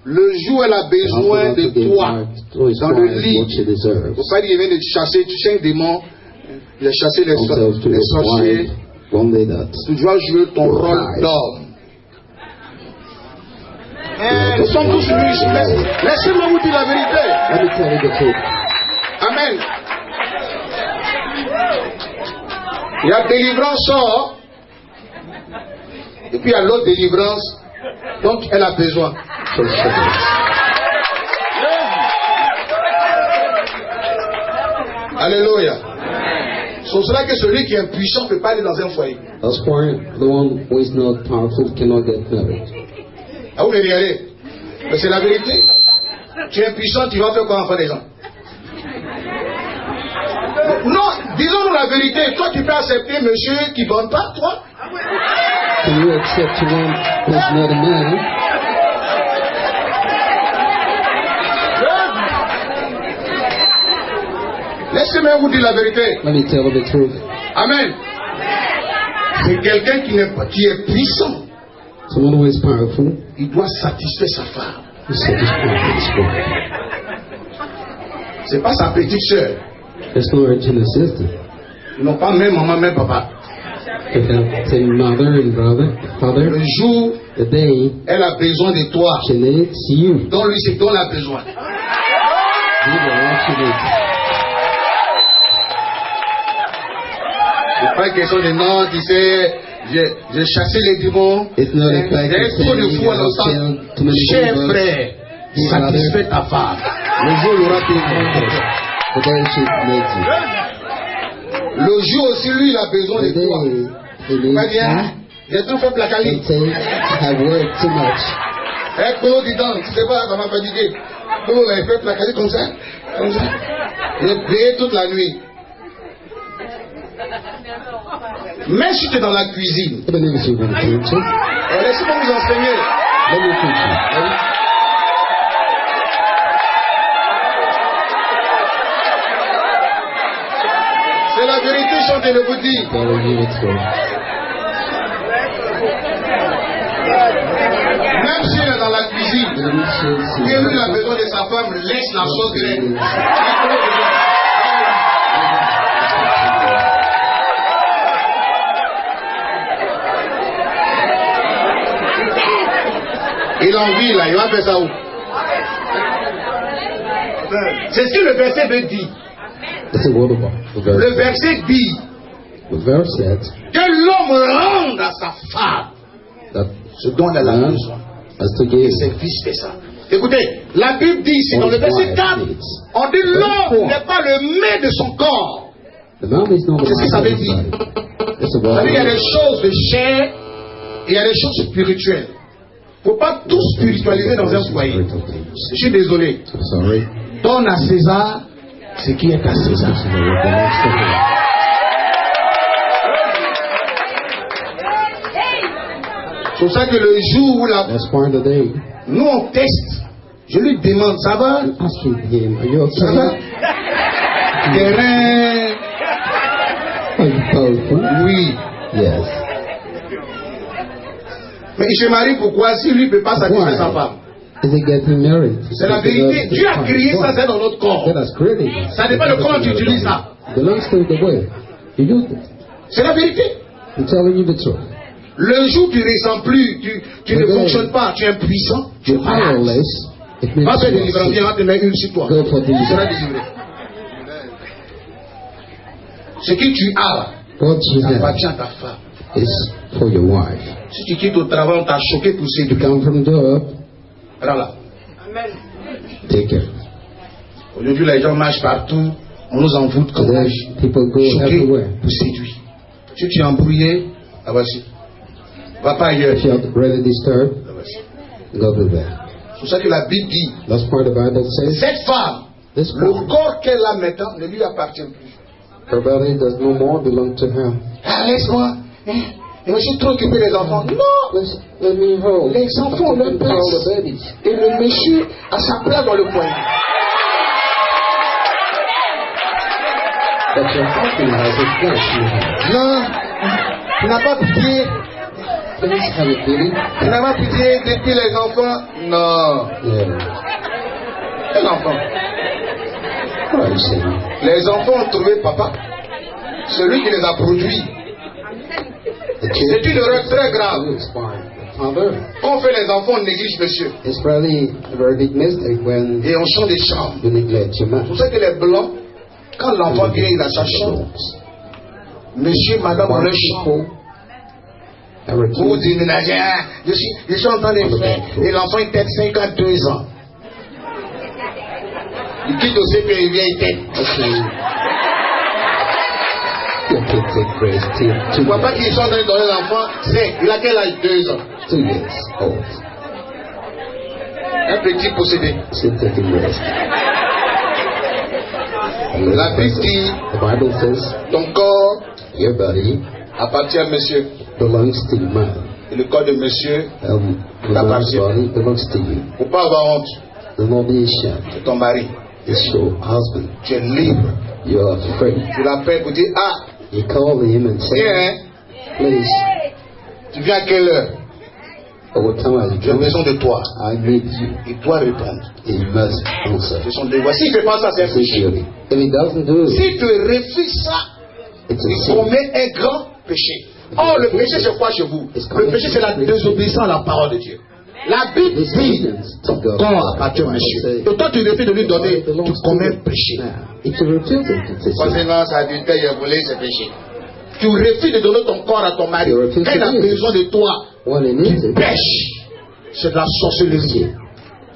Le jour où elle a besoin de toi dans le lit, il ne faut pas dire qu'il vient de te chasser, tu sais un démon, il a chassé les sorciers. Tu dois jouer ton rôle d'homme. Nous sommes tous riches. Laissez-moi vous dire la vérité. Amen. Il y a délivrance sort. Et puis il y a l'autre délivrance dont elle a besoin. Alléluia. C'est cela que celui qui est impuissant ne peut pas aller dans un foyer. That's why the one who is not powerful cannot get married. Ah, vous voulez y aller? Mais c'est la vérité. Tu es impuissant, tu vas faire quoi enfant des gens? Non, disons-nous la vérité. Toi, tu peux accepter monsieur qui ne donne pas, toi? Can you accept one who is not a man? Laissez-moi vous dire la vérité. Let me tell you the truth. Amen. C'est quelqu'un qui est puissant. Someone who is powerful, il doit satisfaire sa femme. C'est pas sa petite sœur. It's not her junior sister. Ils n'ont pas même maman, même papa. They have same mother and brother, father. Le jour, the day, elle a besoin de toi. She needs you. Donc lui, c'est dont elle a besoin. C'est pas une question de non, tu sais, j'ai chassé les démons. It's not a fact J'ai trop de fois longtemps. Cher frère, satisfais ta femme. Le jour où il aura tes le jour aussi, lui, il a besoin de toi. Pas bien, j'ai trop fait placaler. I've worked too much. Eh, Polo, dis donc, tu sais pas, ça m'a fatigué. Polo, il a fait placaler comme ça. J'ai payé toute la nuit. Même si tu es dans la cuisine, laissez-moi vous enseigner. C'est la vérité, chantez le vous dit. Même si elle est dans la cuisine, et lui a besoin de sa femme, laisse la chose graine. Il a envie là, il va faire ça où? C'est ce que le verset veut dire. Le verset dit que l'homme rende à sa femme ce dont elle a besoin. Et c'est fils fait ça. Écoutez, la Bible dit ici dans le verset 4, on dit l'homme n'est pas le mets de son corps. C'est ce que ça veut dire. Il y a des choses de chair et il y a des choses spirituelles. Il ne faut pas tout spiritualiser dans un foyer. Je suis désolé. Donne à César ce qui est à César. C'est pour ça que le jour où nous on teste, je lui demande, ça va? Ça va? Terrain? Oui. Yes. Mais il se marie pourquoi si lui ne peut pas satisfaire sa femme? C'est la vérité. Dieu a créé ça, c'est dans notre corps. Ça dépend de comment tu utilises ça. C'est la vérité. Le jour où tu ne ressens plus, tu ne fonctionnes pas, tu es impuissant, tu es malade. Va faire délivrance, viens, va te mettre une sur toi. Tu seras délivré. Ce que tu as, ça appartient à ta femme. Si tu quittes au travail, on t'a choqué pour séduire. Voilà. Amen. Aujourd'hui, les gens marchent partout, on nous envoûte comme ça. Choqués pour séduire. Si tu es embrouillé, ah voici. Va pas ailleurs. If you are really disturbed, go to bed. C'est pour ça que la Bible dit, that's why the Bible says, cette femme, le corps qu'elle a maintenant ne lui appartient plus. Her body does no more belong to her. Ah, laisse-moi. Je me suis trop occupé des enfants. Non! Let me hold. Les enfants ont leur place. Et le monsieur a sa place dans le foyer. But your husband has his place. Non, tu n'as pas pitié. Please have a feeling. Tu n'as pas pitié depuis les enfants? Non. Yeah. Quel enfant? What are you saying? Les enfants ont trouvé papa. Celui qui les a produits. C'est une erreur très grave. Father. Quand on fait les enfants, on néglige monsieur. It's probably a very big mistake when Et on change des chambres. you neglect your C'est man. pour ça que les blancs, quand l'enfant vient, il a sa chambre. Monsieur, madame, on leur chambre. Vous dites, je suis en train de faire. Et l'enfant, il tête 52 ans. Il quitte au CP, il vient, il tête. Your kid take grace Tu ne vois pas qu'ils sont en train de donner l'enfant? C'est, il a quel âge? 2 ans. 2 years old. Un petit possédé. Still taking rest. La Bible dit, The Bible says ton corps your body appartient à monsieur. belongs to the man. Et le corps de monsieur, The man's body belongs to you. faut pas avoir honte. Do not be ashamed. C'est ton mari. It's your husband. Tu es libre. You are free. Tu l'appelles pour dire, ah, You call him and say, viens, please, tu viens à quelle heure? what time are you J'ai besoin de toi. I need you. Il doit répondre. He must answer. C'est son devoir. S'il ne fait pas ça, c'est un péché. If he doesn't do it, Si tu refuses ça, it's a il sin. commet un grand péché. Or, le péché, c'est quoi chez vous? Le péché, c'est la désobéissance à la parole de Dieu. La Bible dit, ton corps appartient à monsieur. Et toi, tu refuses de lui donner, tu commets un péché. If you refuse it, it's a sin. Conséquence, adultère, il a volé, c'est péché. Tu refuses de donner ton corps à ton mari. Quand il a besoin de toi, When he needs it, pêche. C'est de la sorcellerie.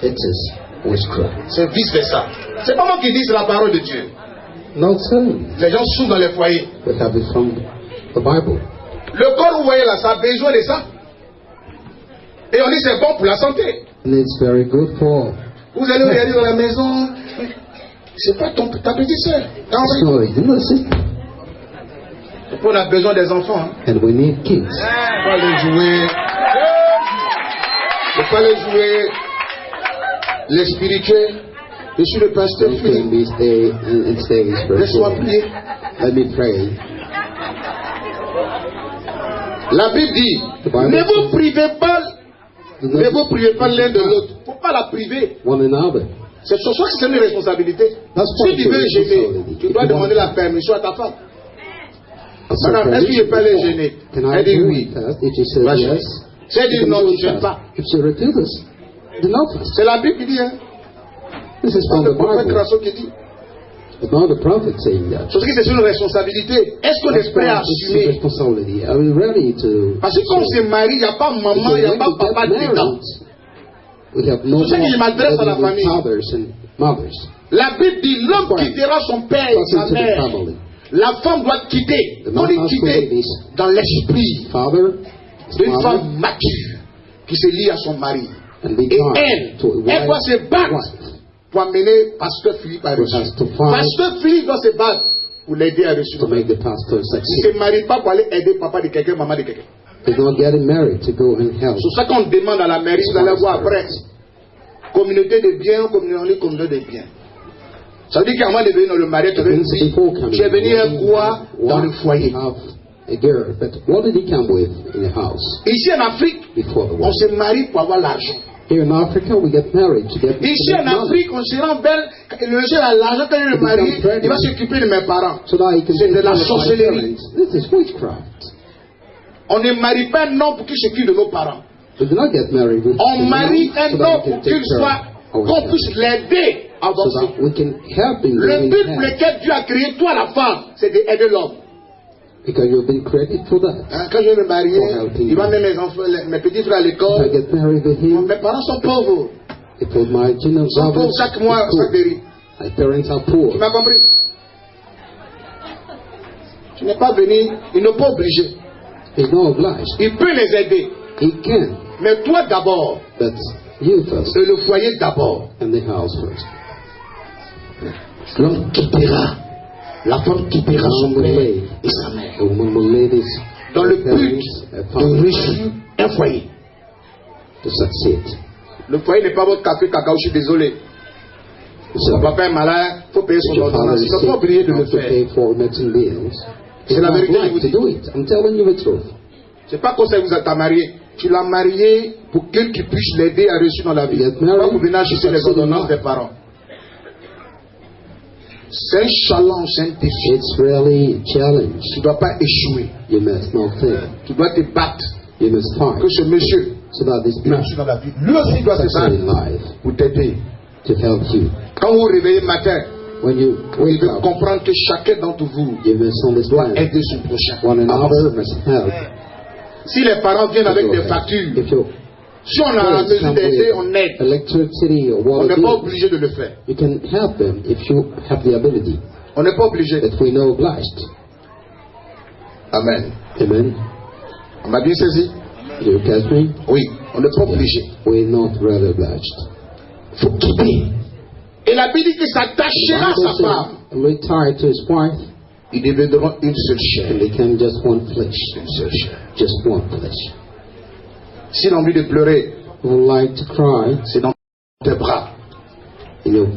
it is witchcraft. C'est vice-versa. C'est pas moi qui dis, c'est la parole de Dieu. No sin. Les gens souffrent dans les foyers. We have it from the Bible. Le corps, vous voyez là, ça a besoin de ça. Et on dit c'est bon pour la santé. And it's very good for. Vous allez regarder dans la maison. C'est pas ta petite soeur. So, you know, sister. On a besoin des enfants. Hein. And we need kids. Faut pas les jouer. Faut pas les jouer. Les spirituels. Je suis le pasteur. Don't can be stay and stay Laisse-moi spiritual. prier. Let me pray. La Bible dit, ne vous privez pas. Ne vous privez pas l'un de l'autre. Il ne faut pas la priver. One another. C'est ce soir que c'est une responsabilité. Si tu veux gêner, tu dois demander la permission à ta femme. Madame, est-ce que je peux aller gêner? Can I Elle dit do oui. it fast? If she says Vas-y. yes, Si elle dit you can non, do tu it ne gênes fast. pas. If she refuses, do not fast. C'est la Bible qui dit, hein. This is C'est from le the prophète Bible. Crasso qui dit. It's not the prophet saying that. C'est que c'est une responsabilité. Est-ce qu'on est prêt à It's a assumer? responsibility. Are we ready to? Parce que quand on se marie, il n'y a pas maman, il n'y a pas papa dedans. We have no C'est ça que je m'adresse à la more famille. fathers and mothers. La Bible dit, l'homme quittera son père et sa Into the mère. family. La femme doit quitter. The On man dit has to quitter leave his dans l'esprit father, his d'une mother, femme mature qui se lie à son mari. and be Et tied to a elle doit se battre wife. pour amener Pasteur Philippe à Who réussir. has to fight Pasteur Philippe doit se battre pour l'aider à réussir. to make the pastor Il ne succeed. se marie pas pour aller aider papa de quelqu'un, maman de quelqu'un. He's not getting married to go and help. C'est ça qu'on demande à la mairie, vous allez voir après. Communauté de biens, communauté de biens. Ça veut dire qu'avant de venir dans le mariage, tu es venu un quoi dans le foyer. Have a girl, but what did he come with in the house Ici en Afrique, before the on wedding? se marie pour avoir l'argent. Here in Africa, we get married to get Ici en money. Afrique, on se rend belle. Le monsieur a l'argent quand il est marié, il va s'occuper de mes parents. So that he can C'est de la take care of my sorcellerie. parents. This is witchcraft. On ne marie pas un homme pour qu'il s'occupe de nos parents. We do not get married with On marie un so that homme we pour can take qu'il soit, care of qu'on ourselves. puisse l'aider à So avancer. that we can help him Le in but pour help. lequel Dieu a créé toi la femme, c'est d'aider l'homme. Because you've been created for that. Hein, quand je vais me marier, il va mettre mes enfants, mes petits frères à If I l'école. get married with him, Mes parents sont pauvres. I put my junior Ils sont pauvres brothers chaque to mois, school. chaque déri. My parents are Tu poor. m'as compris? Tu n'es pas venu, ils n'ont pas obligé. He's not obliged. Il peut les aider. He can, Mais toi d'abord, but you first et le foyer d'abord. and the house first. L'homme quittera, la femme quittera son père et sa mère. The woman will leave his Dans le but parents, de family, réussir un foyer. to succeed. Le foyer n'est pas votre café cacao, je suis désolé. So, Son papa est malade, il faut payer if son your father ordonnance. is Il ne faut sick, pas oublier de you le have to faire. pay for medicine bills. C'est It's la not vérité, je right vous to dis. do it. I'm telling you the truth. C'est pas comme ça que vous êtes marié. Tu l'as marié pour que tu puisses l'aider à réussir dans la vie. Pas pour venir acheter les ordonnances des parents. C'est un challenge, c'est un défi. It's really a challenge. Tu ne dois pas échouer. You must not fail. Tu dois te battre. You must fight. Que ce monsieur So that this man réussisse dans la vie. Lui aussi doit se succeed in battre life pour t'aider. to help you. Quand vous vous réveillez le matin, When you vous wake devez up, comprendre que chacun d'entre vous you must doit understand aider son prochain. one another Avance. must help. Si les parents viennent avec des factures, If you si on a la mesure d'aider, on aide. electricity or On n'est water pas bills, obligé de le faire. you can help them if you have the ability. On n'est pas obligé. But we're not obliged. Amen. Amen. On m'a bien saisi? You catch me? Oui, on n'est pas obligé. We're not really obliged. Il faut quitter. Et la Bible dit que s'attachera à sa femme. Retired to his wife, Ils deviendront une seule and chair. they can just one flesh. Une seule chair. Just one flesh. Si l'on a envie de pleurer, You would like to cry c'est dans tes bras. in your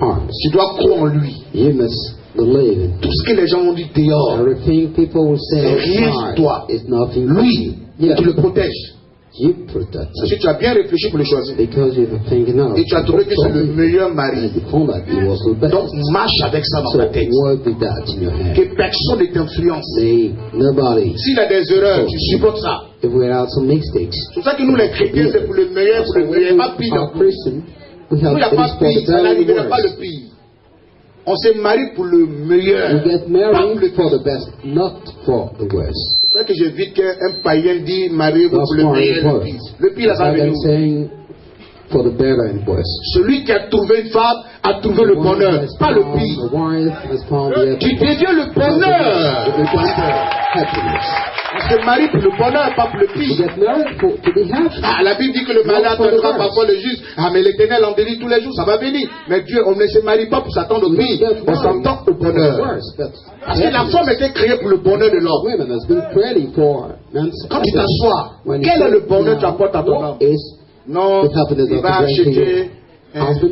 arms. Tu dois croire en lui. You must believe in Tout ce que les gens ont dit dehors, everything people will say c'est rien sur toi. outside is nothing. Lui, Yeah. tu le protèges. You protect Parce que him tu as bien réfléchi pour le choisir. because you're thinking out. Et tu as trouvé que c'est le meilleur mari. And you found that he was the best. Donc marche avec ça dans So ta tête. work with that in your head. Que personne ne t'influence. Say nobody. S'il a des erreurs, tu supportes ça. If we had some mistakes, C'est pour ça que nous les chrétiens, c'est pour le meilleur, pour le meilleur, pas pire. our Christian, we Nous, have il n'y a it pas is for pire, the ça better and n'arrivera pas worse. le pire. On se marie pour le meilleur. We get Pas married le for pire. the best, not for the worst. C'est vrai que j'évite qu'un païen dit mariez-vous That's pour le why meilleur et le important. pire. Le pire, là, It's ça like va I'm venir. saying for the better and worse. Celui qui a trouvé une femme a trouvé le bonheur, pas le pire. The wife has found the Tu deviens le bonheur. It becomes happiness. On se marie pour le bonheur, pas pour le You pire. get married to be happy. Ah, la Bible dit que le malade attendra parfois le juste. Ah, mais l'Éternel en délivre tous les jours, ça va venir. Mais Dieu, on ne se marie pas pour s'attendre au pire. On s'entend au bonheur. Parce que la femme était créée pour le bonheur de l'homme. Women has been created for men's Quand tu t'assois, When you quel est le sit bonheur que tu down, apportes à ton what homme? is Non, the happiness il of va the acheter husband?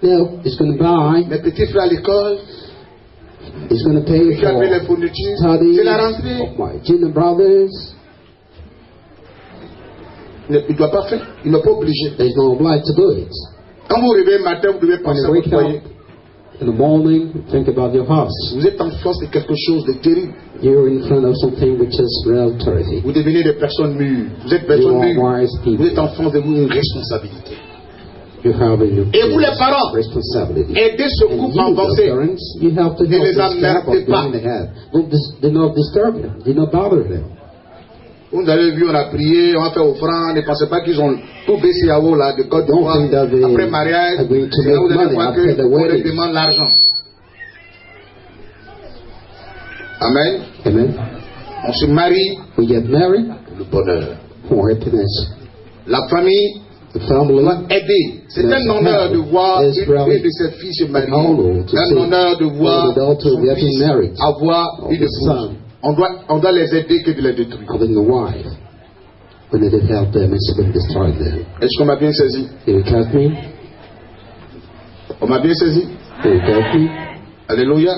No, he's going to buy. mes petits frères à l'école, He's going to pay il fait les for fournitures, studies c'est la rentrée. of my junior brothers. Il ne doit pas faire, il n'est pas obligé. He's not obliged to do it. Quand vous vous réveillez le matin, vous devez When penser you à wake votre foyer. up in the morning, think about your house. Vous êtes en face de quelque chose de terrible. You're in front of something which is real terrific. Vous devenez des personnes mûres. Vous êtes You personnes are mûres. wise Vous people. êtes en face de vous une responsabilité. You have in your Et vous les parents, responsibility. aidez ce And couple you, à the avancer. parents, you have to Ne help les this couple emmerdez pas. going ahead. Do not disturb them. Do not bother them. Vous avez vu, on a prié, on a fait offrande. Ne pensez pas qu'ils ont tout baissé à haut là, de Côte Don't d'Ivoire. think that they Après mariage, are going to c'est là où vous make allez money voir after the qu'on leur wedding. demande l'argent. Amen. Amen. On se marie We get married pour le bonheur. for happiness. La famille The family doit aider. C'est un honneur de voir une de ses filles se marier. Un honneur de voir son fils avoir une épouse. On doit les aider que de les détruire. having a wife. We need to help them instead of destroying them. Est-ce qu'on m'a bien saisi? Do you catch me? On m'a bien saisi? Do you catch me? Alléluia.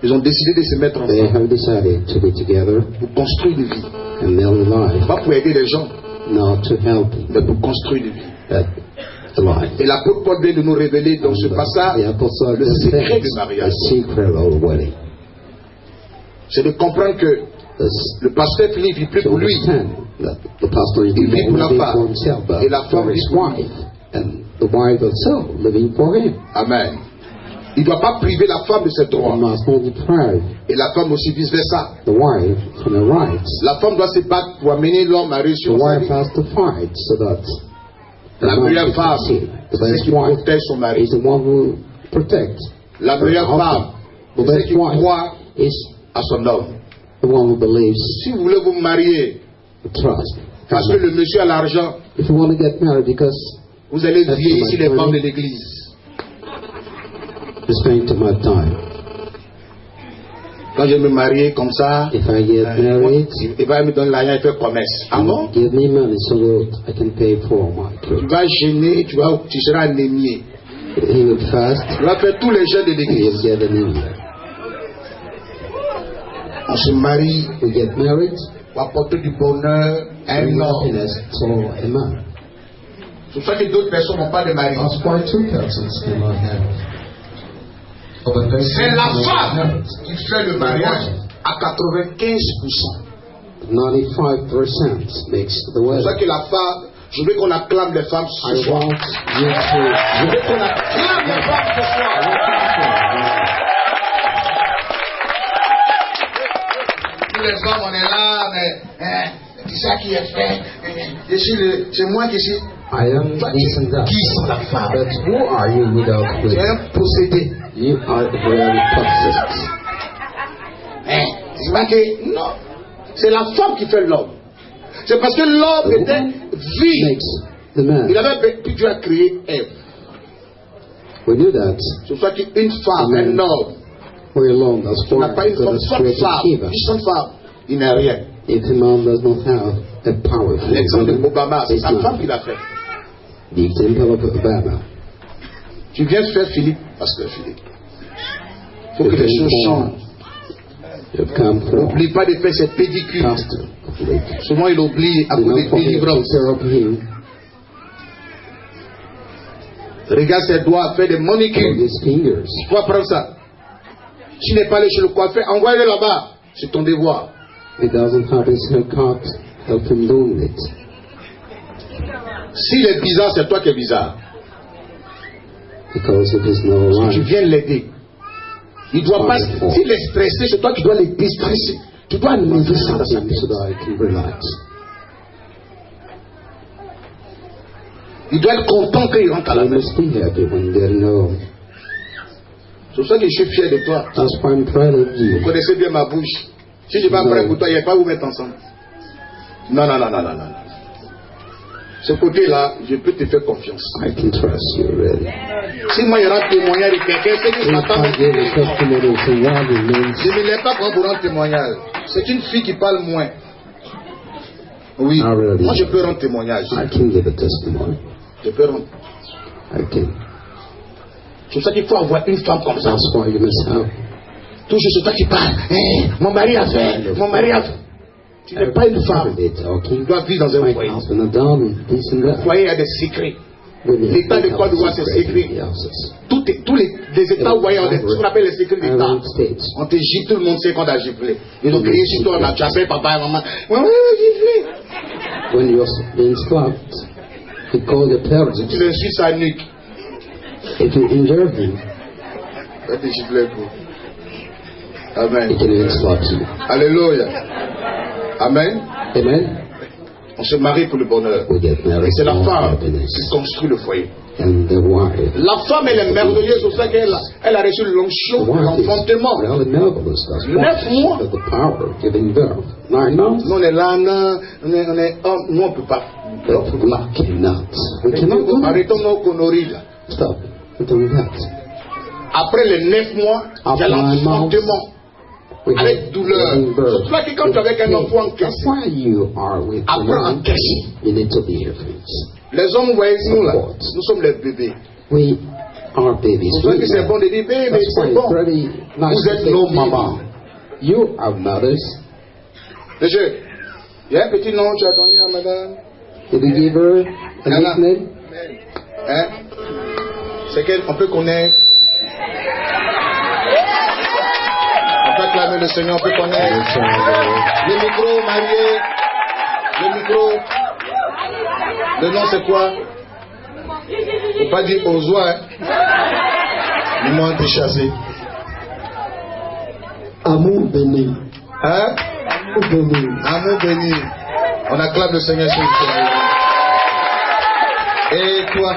Ils ont décidé de se mettre They ensemble have decided to be together pour construire une vie. and live a life, Pas pour aider les gens, not to help them, mais pour construire une vie. but a life. Et l'apôtre Paul vient de nous révéler dans ce The passage apostle le just secret says du the mariage. secret of the wedding. C'est de comprendre que This le pasteur Philippe vit plus to pour lui. understand that the pastor is Il vit pour la living for femme. himself, but Et la femme for vit his pour lui. wife, and the wife herself living for him. Amen. Il ne doit pas priver la femme de ses He droits. must not deprive Et la femme aussi vice versa. the wife from her rights. La femme doit se battre pour amener l'homme à The réussir sa wife vie. has to fight so that the La man meilleure can femme, succeed. The c'est celle best qui wife protège son mari. is the one who protects. La meilleure her femme, husband. The c'est celle best qui wife croit is à son homme. the one who believes Si vous voulez vous marier the trust. parce que le monsieur a l'argent, If you want to get married because vous allez That's vieillir my sur les bancs de money. l'église. you spend too much time. Quand je me marie comme ça, If I get married, il va me donner l'argent et faire promesse. Ah bon? give me money so that I can pay for my Tu trip. vas gêner, tu seras anémié. He will fast. Tu vas faire tous les jeunes de He l'église. will get anemia. On se marie We get married, pour apporter du bonheur à un bring homme. happiness to a man. C'est pour ça que d'autres personnes n'ont pas de mari. That's why two persons cannot have. C'est la femme qui fait le mariage à 95%. 95% makes the C'est pour wedding. ça que la femme, je veux qu'on acclame les femmes ce I soir. want you Je veux qu'on acclame les femmes ce soir. Tous les hommes, on est là, mais c'est ça qui est fait. C'est moi qui suis. I am this and that. Qui sont la femme? But who are you without C'est wisdom? un procédé. You are very perfect. C'est pas que. Non. C'est la femme qui fait l'homme. C'est parce que l'homme était vide. Makes the man. Il avait puis Dieu a créé Ève. We knew that. C'est pour ça qu'une femme, un homme, We're alone. That's on n'a why pas une God femme, has seule created femme, Eva. une seule femme, il n'est rien. If a man does not have a powerful L'exemple de woman, Obama, c'est it's sa not. femme qui l'a fait. The example of Obama. Tu viens faire Philippe, pasteur Philippe. Il faut que les choses changent. You've come from N'oublie pas de faire ses pédicures. pastor. Souvent il oublie à Do cause not des forget to délivrances. take care of him Regarde ses doigts, fais des for manicures. his fingers. Tu dois prendre ça. S'il n'est pas allé chez le coiffeur, envoie-le là-bas. C'est ton devoir. He doesn't have his hair cut. Help him doing it. S'il est bizarre, c'est toi qui es bizarre. Because it is no Tu right. viens l'aider. Il doit pas. S'il est stressé, c'est toi qui dois le déstresser. Tu dois lever ça dans sa Something so tête. that I can relax. Il doit être content qu'il rentre à la I maison. must be happy when getting home. C'est pour ça que je suis fier de toi. That's why I'm proud of Vous you. connaissez bien ma bouche. Si je ne suis pas prêt pour toi, il n'y a pas vous mettre ensemble. Non, non, non, non, non, non. Ce côté-là, je peux te faire confiance. I can trust you, really. Si moi, il y aura un témoignage de quelqu'un, c'est que je If m'attends I give a testimony to one who means Je ne l'ai pas pour rendre témoignage. C'est une fille qui parle moins. Oui. Ah, really? Moi, je peux rendre témoignage. I can give a testimony. Je peux rendre. I can. C'est pour ça qu'il faut avoir une femme comme ça. That's why you must have. Toujours c'est toi qui parles. Mon mari a fait. Mon mari a fait. Tu n'es pas une femme. Every day talking. Tu dois vivre dans un My foyer. husband and daughter, this and Le that. foyer a des secrets. Really, L'État de we Côte have d'Ivoire, c'est secret secret. in the houses. Tous les États voyants ont ce qu'on appelle les secrets d'État. Ireland States. On te gifle, tout le monde sait qu'on t'a giflé. Ils ont crié sur toi, on a chassé papa et maman. Ouais, giflé. When you're being slapped, you call your parents. Tu l'insultes sa nuque. If you injure him, Va te gifler pour. Amen. he can even slap you. Alléluia. Amen. Amen? On se marie pour le bonheur. We get Et married c'est la for femme happiness. qui construit le foyer. And the wife. La femme, elle est merveilleuse, c'est pour ça qu'elle a reçu l'onction The de wife is l'enfantement. really marvelous. That's why 9 she mois. has the power of giving birth. 9 months. Nous, on est là, non, on est homme, nous, on ne peut pas. But we cannot. We cannot do that. Arrêtons nos conneries là. Stop doing that. Après les 9 mois, il y a After 9 months, l'enfantement. we Avec have douleur. giving C'est birth. pour ça que quand tu es avec un enfant That's encaissé, why you are with the après man. encaissé, You need to be here, friends. les hommes, vous voyez, nous là, nous sommes les bébés. We are babies. C'est pour ça que c'est We bon de dire, bébé, That's why c'est it's bon. very nice Vous to êtes say nos baby. mamans. You are mothers. Monsieur, il y a un petit nom que tu as donné à madame. Did you give her a Nana. nickname? Hein? C'est qu'on peut connaître. On peut acclamer le Seigneur, on peut connaître. Le micro, marié. Le micro. Le nom c'est quoi? Faut pas dire aux oies. Hein? Le nom est chassé. Amour béni. Hein? Amour béni. Amour béni. On acclame le Seigneur sur le Seigneur. Et toi?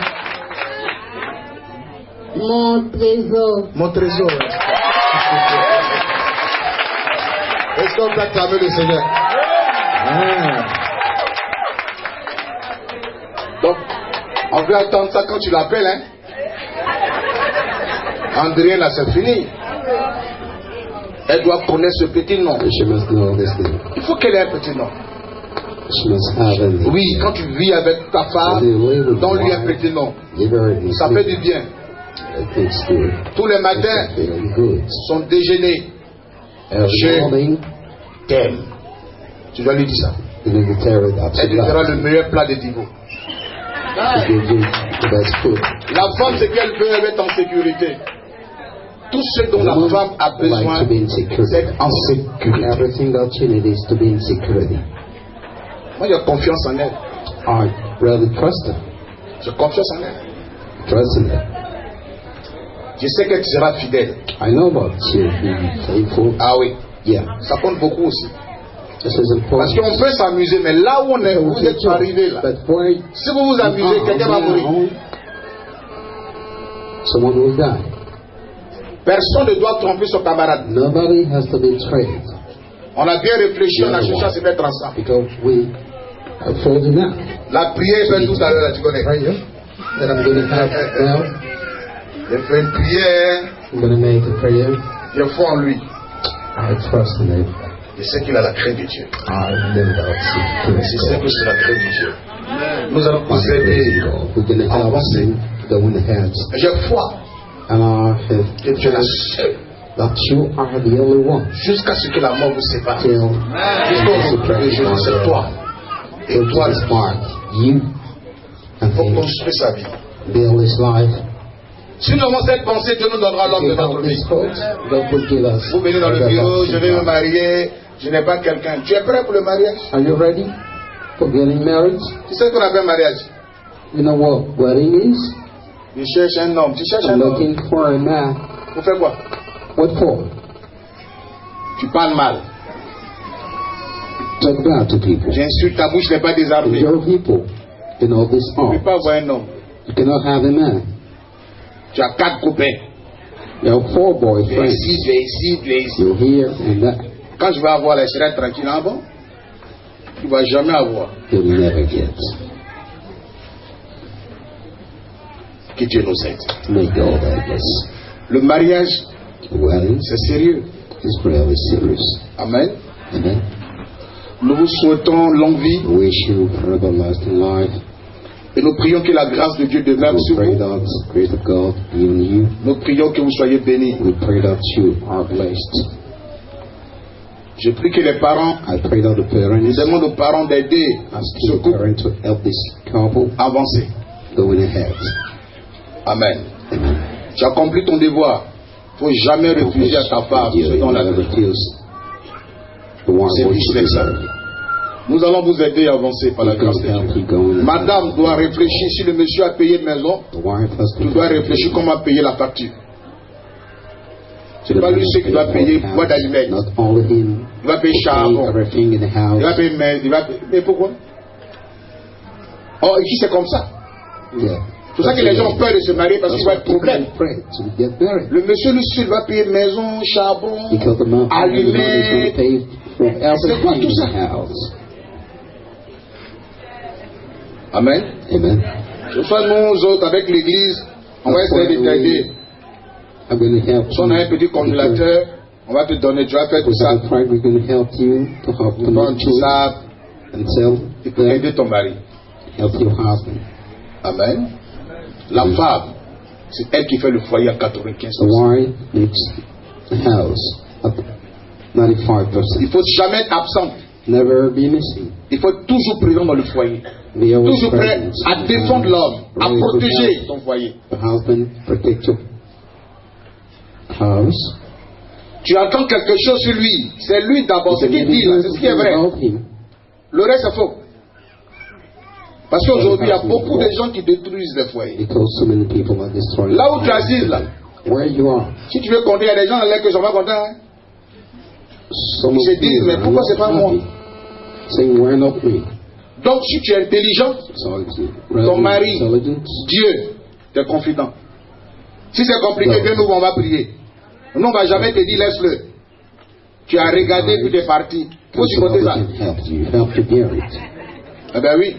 Mon trésor. Mon trésor. Est-ce qu'on peut acclamer le Seigneur? Donc, on veut attendre ça quand tu l'appelles, hein? André, là, c'est fini. Elle doit connaître ce petit nom. She must know this name. Il faut qu'elle ait un petit nom. She must have a name. Oui, quand tu vis avec ta femme, donne-lui un petit nom. Give her a Ça fait name. du bien. It takes good. Tous les matins, Feeling good. son déjeuner. Every J'ai morning, t'aime. Tu dois lui dire ça. You need to tell her that Elle she te fera loves le meilleur plat de Divo. to give you the best food. La femme, c'est qu'elle veut être en sécurité. Tout ce dont la Woman femme a besoin, like to be in security. c'est être en sécurité. Everything that she needs is to be in security. Moi, j'ai confiance en elle. I really trust her. J'ai confiance en elle. Trust in her. Je sais qu'elle sera fidèle. I know about you being faithful. Ah oui. Yeah, Ça compte beaucoup aussi. this is Parce important. qu'on peut s'amuser, mais là où on est, vous êtes arrivé là. But where Si vous vous amusez, quelqu'un va mourir. someone will die. Personne ne doit tromper son camarade. Nobody has to be betrayed On a bien réfléchi, on a cherché à se mettre ensemble. because we are folded now. La prière, je fais tout à l'heure, là, tu connais. Prayer that I'm going to have now. J'ai fait une prière, I'm going to make a prayer. j'ai foi en lui. I trust in it. Je sais qu'il a la crainte de Dieu. I live out Je sais que c'est la crainte de Dieu. Nous allons vous We're aider. going to help you go in the heads. J'ai foi And I have que tu es la seule. that you are the only one. Jusqu'à ce que la mort vous sépare. Till Jusqu'au jour de Jésus, c'est toi. Et till toi, this part, you and il faut him construire sa vie. build his life. Si nous avons cette pensée, Dieu nous donnera l'homme de notre vie. God will give us. Vous venez dans le bureau, je vais me marier, je n'ai pas quelqu'un. Tu es prêt pour le mariage? Are you ready for getting married? Tu sais ce qu'on appelle mariage? You know what wedding is? Tu cherches un homme. Tu cherches I'm un homme. looking for a man. Pour faire quoi? What for? Tu parles mal. Talk bad to people. J'insulte, ta bouche n'est pas désarmée. Your people, you know this Tu ne all. peux pas avoir un homme. You cannot have a man. Tu as 4 copains. You have 4 Tu es boyfriends. ici, tu es ici, tu es ici. You're here and that. Quand je vais avoir la serai tranquille, ah bon? Tu ne vas jamais avoir. You'll never get. Que Dieu nous aide. May God help us. Le mariage, Wedding c'est sérieux. is really serious. Amen. Amen. Nous vous souhaitons longue vie Wish you everlasting life. et nous prions que la grâce de Dieu demeure We sur pray vous. that the grace of God be on you. Nous prions que vous soyez bénis. We pray that you are blessed. Je prie que les parents, I pray that the nous parents demandons aux parents d'aider ask ce the couple parent to help this couple à avancer. going ahead. Amen. Amen. Tu as accompli ton devoir. Il ne faut jamais refuser à ta femme ce dont la never vie. refuse the one C'est which vice you versa. deserve. Nous allons vous aider à avancer par la We grâce can de help Dieu. you go in Madame doit réfléchir. Si le monsieur a payé une maison, The wife has tu to dois réfléchir comment payer la facture. C'est pas lui seul qui doit payer boîte d'allumettes. Not only him, Il va payer pay charbon. everything in the Il va house. payer mail. Il va payer... Mais pourquoi? Oh, ici c'est comme ça. Yeah. C'est pour ça que les gens ont peur de se marier parce qu'il va être problème. Pray to get married. Le monsieur lui seul va payer maison, charbon, Because the man is going to allumette. pay for everything quoi in tout ça? the house. Amen. Amen. Ce soit nous autres avec l'église, on va essayer de t'aider. I'm going to help Si on a un petit congélateur, on va te donner, tu vas faire tout ça. We're going to help you to help Tu vends connect tout you ça, and sell tu peux aider ton mari. help your husband. Amen. La femme, c'est elle qui fait le foyer à 95%. The wife needs the house at 95%. Il faut jamais être absent. Never be missing. Il faut être toujours présent dans le foyer. Be always Toujours prêt present. à défendre l'homme, à Ready to protéger help ton foyer. the husband, protect your house. Tu entends quelque chose sur lui. C'est lui d'abord. Ce qu'il dit là, c'est ce qui est vrai. About him. Le reste, c'est faux. Parce qu'aujourd'hui, il y a beaucoup de gens qui détruisent les foyers. Because so many people are destroying. Là où tu assises, là, Where you are. si tu veux compter, il y a des gens là qui sont pas contents. Hein? Some Ils se of disent, you mais are pourquoi not c'est pas moi? happy, saying, why not me? Donc, si tu es intelligent, So it's ton mari, intelligence. Dieu, t'es confident. Si c'est compliqué, viens nous, on va prier. Nous, on ne va jamais te dire, laisse-le. Tu as regardé, puis tu es parti. Il faut supporter ça. Can help you. Help you bear it. Eh bien oui.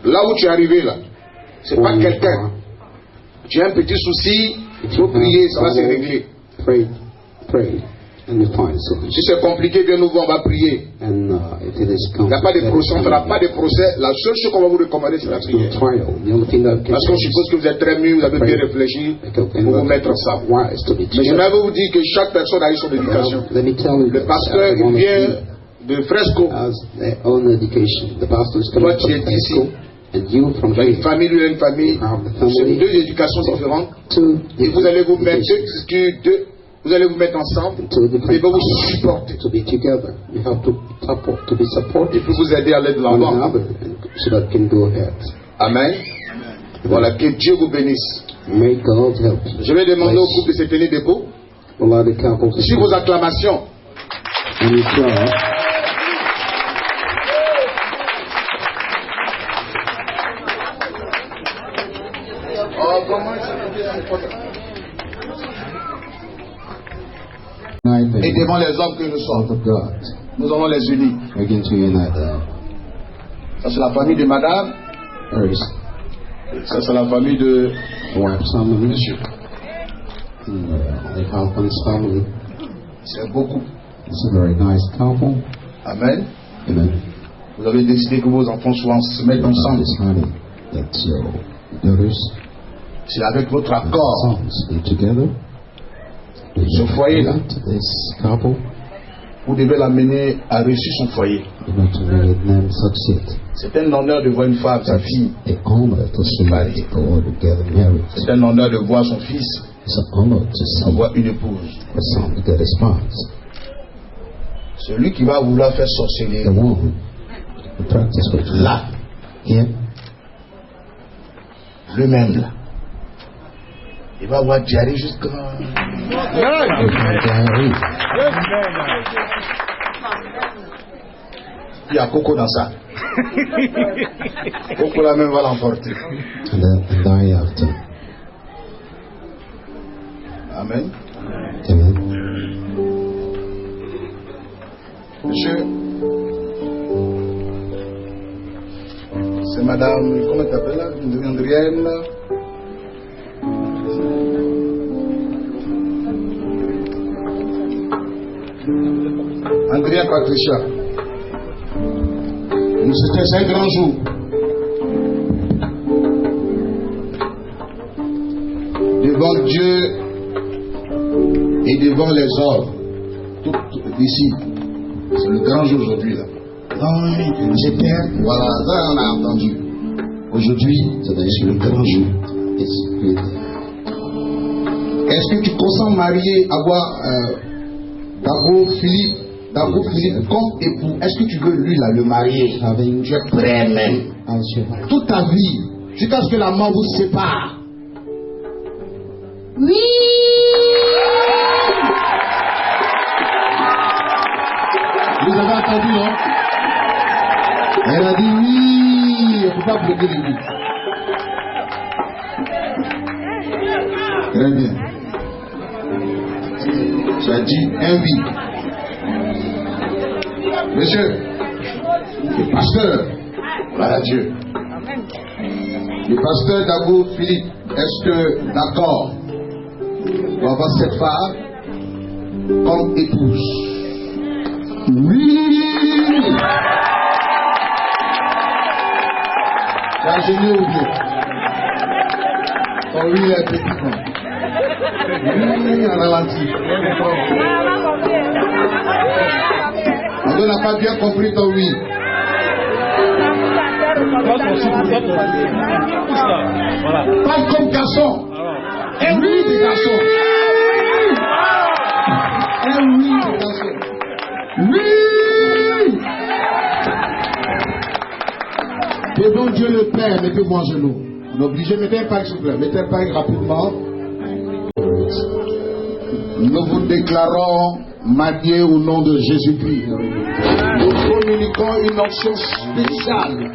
Là où tu es arrivé, là, c'est pas Where you quelqu'un. are, Tu as un petit souci, il if faut you prier, have ça va se trouble, régler. Pray. Pray. And you find solution. Si c'est compliqué, viens nous voir, on va prier. And if it is Il n'y a pas de procès, on ne fera pas de procès. La seule chose qu'on va vous recommander, c'est la prière. trial. The only thing that can Parce qu'on suppose que vous êtes très mûrs, vous avez bien réfléchi pour vous mettre ensemble. Mais je vais vous dire que chaque personne a eu son éducation. Let me tell you, Le pasteur il vient de Fresco. has their own education. The pastor is Toi, coming tu es from d'ici. Fresco, and you from Tu as une here. famille, lui a une famille. C'est deux éducations différentes. Et vous allez vous mettre, vous allez vous mettre ensemble. Et vous vous supporter. To be together, you have to be supported. Et puis vous aider à aller de One l'avant. another, so that can go ahead. Amen. Voilà, que Dieu vous bénisse. May God help you. Je vais demander au groupe de se tenir debout. Allow the couple to Sur vos acclamations. and you clap. Et devant les hommes que nous sommes, nous allons les unir. Begin to unite them. Ça c'est la famille de madame. First, Ça c'est la famille de wife's family, monsieur. the husband's family. C'est beaucoup. It's a very nice couple. Amen. Amen. Vous avez décidé que vos enfants se mettent ensemble. Decided that your daughters C'est avec votre and accord. sons be together. Ce foyer-là, This couple, vous devez l'amener à réussir son foyer. you know, to make them succeed. C'est un honneur de voir une femme, sa fille. An honor to see Married. people together married. C'est un honneur de voir son fils It's an honor to see avoir une épouse. a son get a spouse. Celui qui va vouloir faire sorcellerie, The one who practice with là, here, lui-même là, il va avoir diarrhée jusqu'à... diarrhea. Il y a Coco dans ça. Coco la même va l'emporter. And then die after. Amen. Amen. Monsieur, c'est madame, comment tu t'appelles là? Andrienne. Andrea Patricia. C'est un grand jour. Devant Dieu et devant les hommes, tout ici, c'est le grand jour aujourd'hui là. Non, j'étais, voilà, ça on a entendu. Aujourd'hui, c'est le grand jour. Est-ce que tu consens marier, avoir D'abord Philippe comme époux? Est-ce que tu veux lui là le marier? Tu es prêt même toute ta vie jusqu'à ce que la mort vous sépare? Oui. Vous avez entendu, non? Elle a dit oui, on ne peut pas bloquer le oui. Très bien. Tu as dit un oui. Monsieur, le pasteur, voilà Dieu. Le pasteur Dabo Philippe, est-ce que d'accord pour avoir cette femme comme épouse? Oui. Tu as gêné ou bien? Ton oui est petit. Oui, on ralentit. On n'a pas bien compris ton oui. Parle comme garçon. Un oui de garçon. Un oui de garçon. Oui. Devant Dieu le Père, mettez-moi en genou. On est obligé, mettez un pack s'il vous plaît. Mettez un pack rapidement. Nous vous déclarons mariés au nom de Jésus-Christ. Nous communiquons une onction spéciale.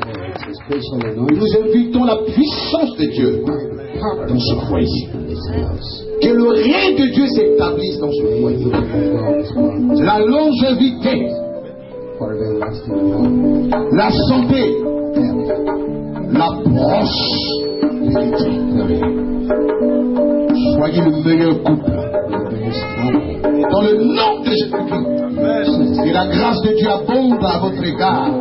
Nous invitons la puissance de Dieu dans ce foyer. Que le règne de Dieu s'établisse dans ce foyer. La longévité, la santé, la prospérité. Soyez le meilleur couple Christ. Dans le nom de Jésus-Christ. Et la grâce de Dieu abonde à votre égard.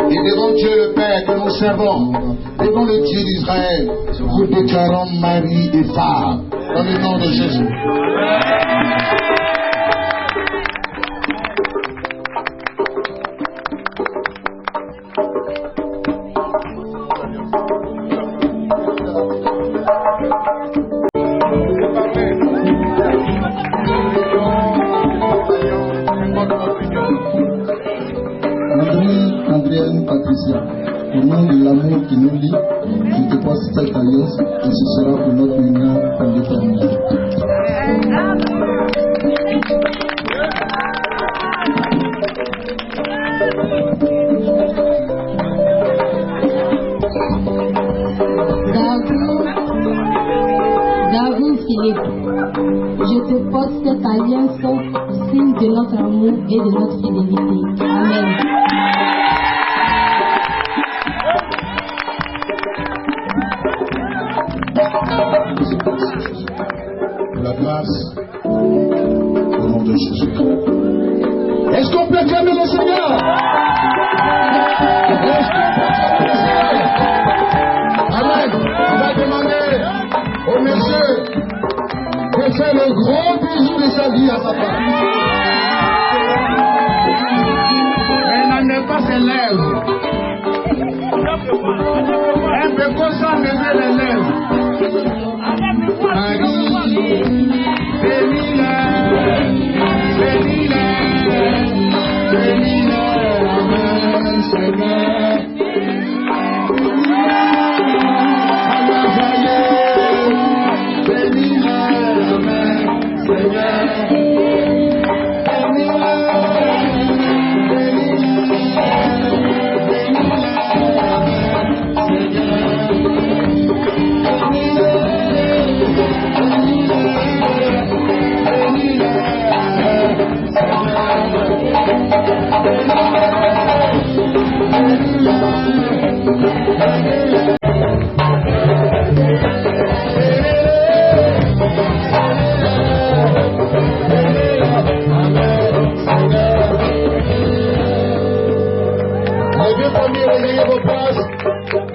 Et devant Dieu le Père que nous servons, devant le Dieu d'Israël, vous déclarons mari et femme. Dans le nom de Jésus. Patricia, au nom de l'amour qui nous lie, je te passe cette alliance et ce sera pour notre union pour l'éternité. David Philippe, je te porte cette alliance, signe de notre amour et de notre fidélité. Amen. La grâce au nom de Jésus. Est-ce qu'on peut acclamer le Seigneur? Est-ce qu'on peut acclamer le Seigneur? Amen. On va demander au monsieur de faire le gros bisou de sa vie à sa femme. Elle n'en est pas ses lèvres. Elle peut qu'on s'en lever les lèvres. Marie, bénis-la, bénis-la, bénis-la, Amen, Seigneur. Bénis-la, Amen, Seigneur.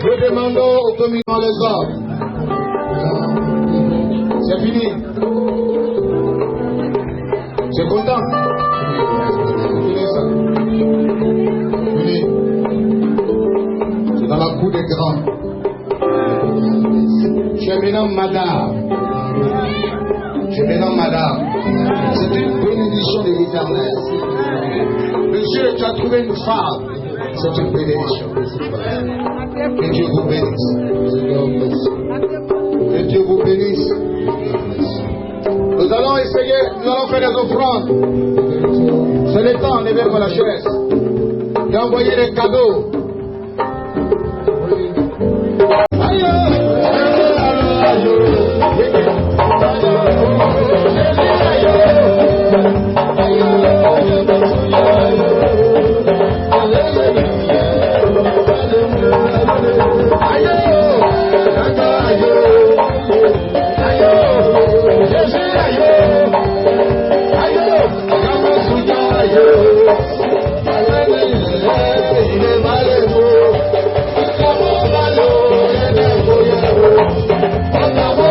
Nous demandons aux communions les hommes. C'est fini. C'est content. Fini ça. Fini. C'est dans la cour des grands. Tu es maintenant madame. Tu es maintenant madame. C'est une bénédiction de l'Éternel. Monsieur, tu as trouvé une femme. C'est une bénédiction. Que Dieu vous bénisse. Que Dieu vous bénisse. Nous allons essayer, nous allons faire des offrandes. C'est le temps, levez-moi la chaise. Et envoyer des cadeaux. Vamos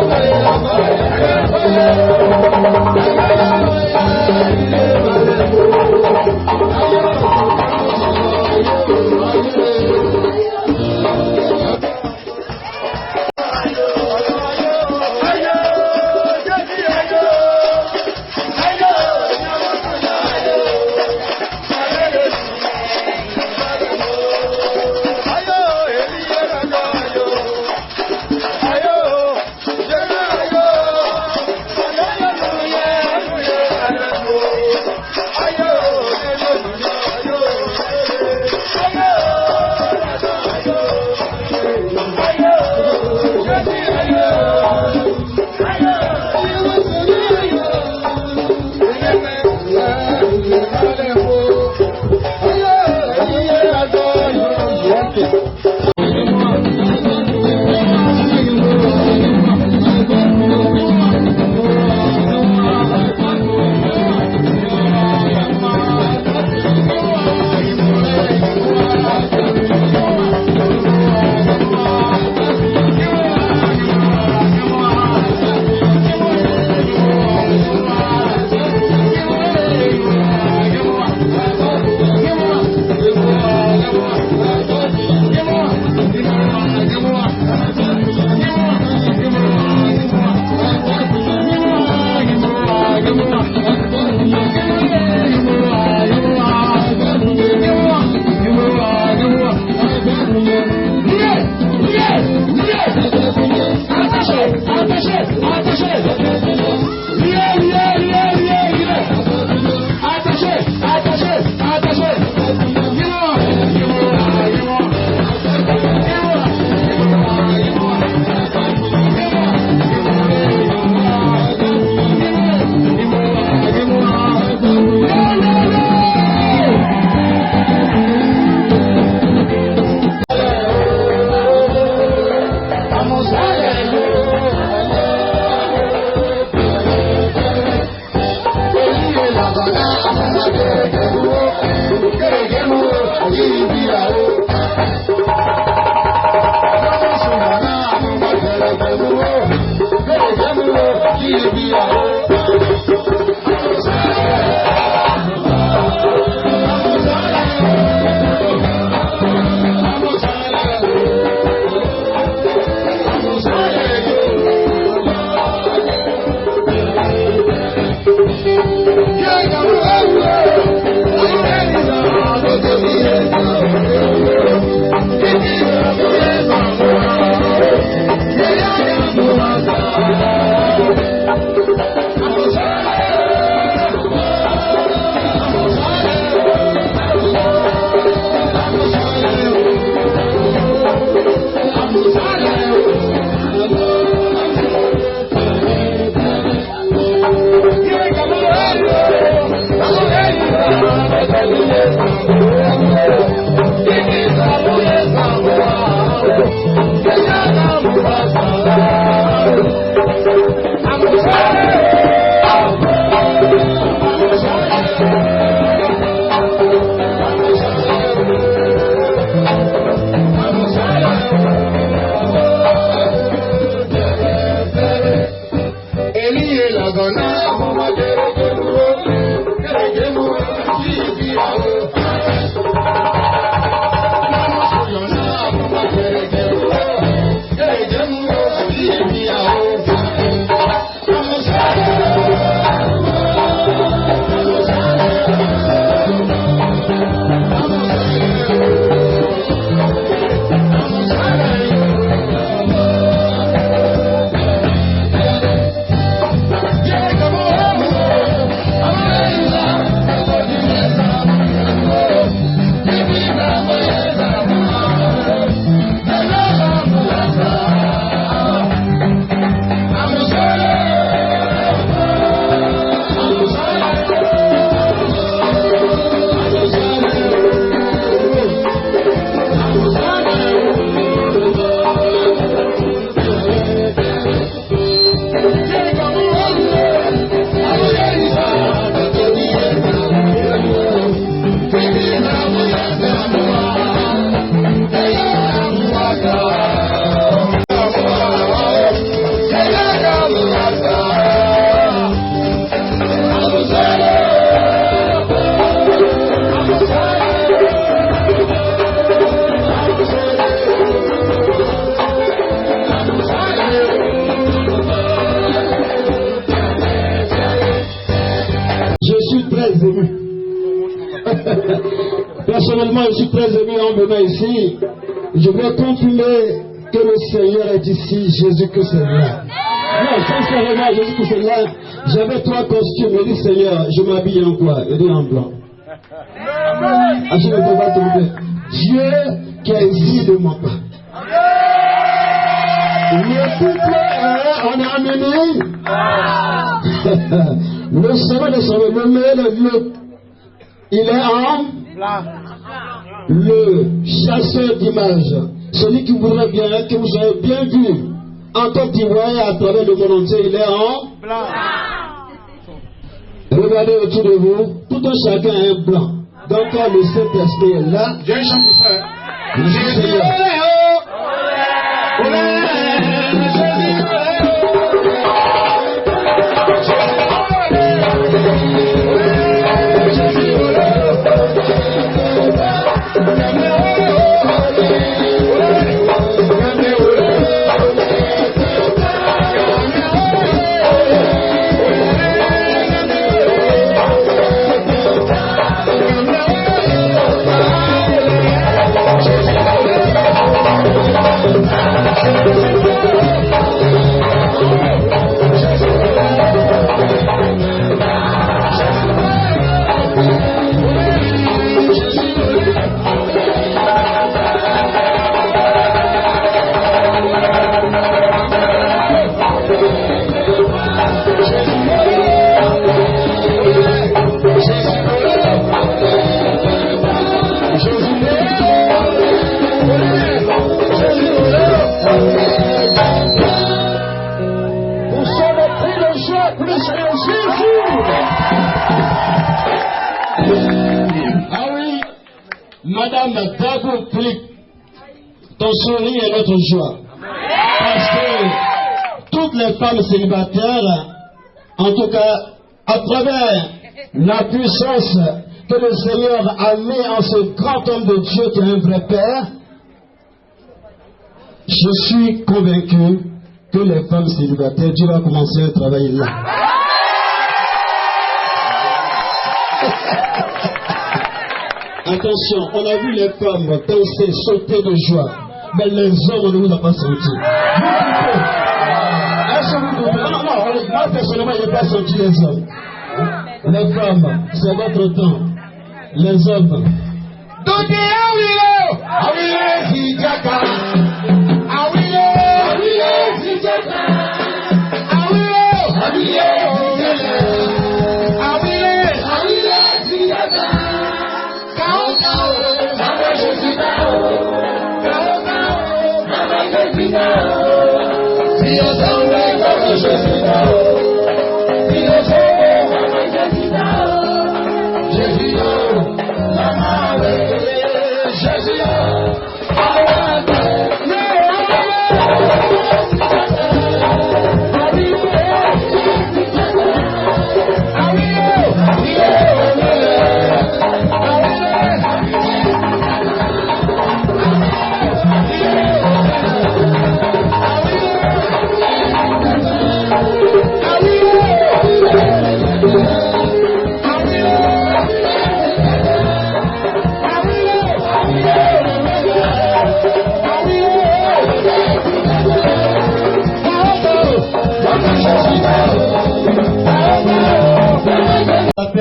Personnellement, je suis très ému en venant ici. Je veux confirmer que le Seigneur est ici, Jésus-Christ est là. Non, sincèrement, Jésus-Christ est là. J'avais 3 costumes. Je dis, Seigneur, je m'habille en quoi? Il dit en blanc. Ah, je ne peux pas tomber. Dieu qui a ici de mon pas. Le couple, on est amené. Le Seigneur de Sauveur, le il est en le chasseur d'images, celui qui voudrait bien, que vous avez bien vu en Côte d'Ivoire et à travers le monde entier, il est en blanc. Regardez autour de vous, tout un chacun est blanc. Donc quand le Saint-Esprit est là, J'ai un chant pour ça. Madame Dagou Clip, ton sourire est notre joie. Parce que toutes les femmes célibataires, en tout cas, à travers la puissance que le Seigneur a mis en ce grand homme de Dieu qui est un vrai Père, je suis convaincu que les femmes célibataires, Dieu va commencer à travailler là. Attention, on a vu les femmes danser, sauter de joie, mais les hommes, on ne vous a pas senti. Est-ce que vous pouvez? Non, moi personnellement, je n'ai pas senti les hommes. Les femmes, c'est votre temps. Les hommes.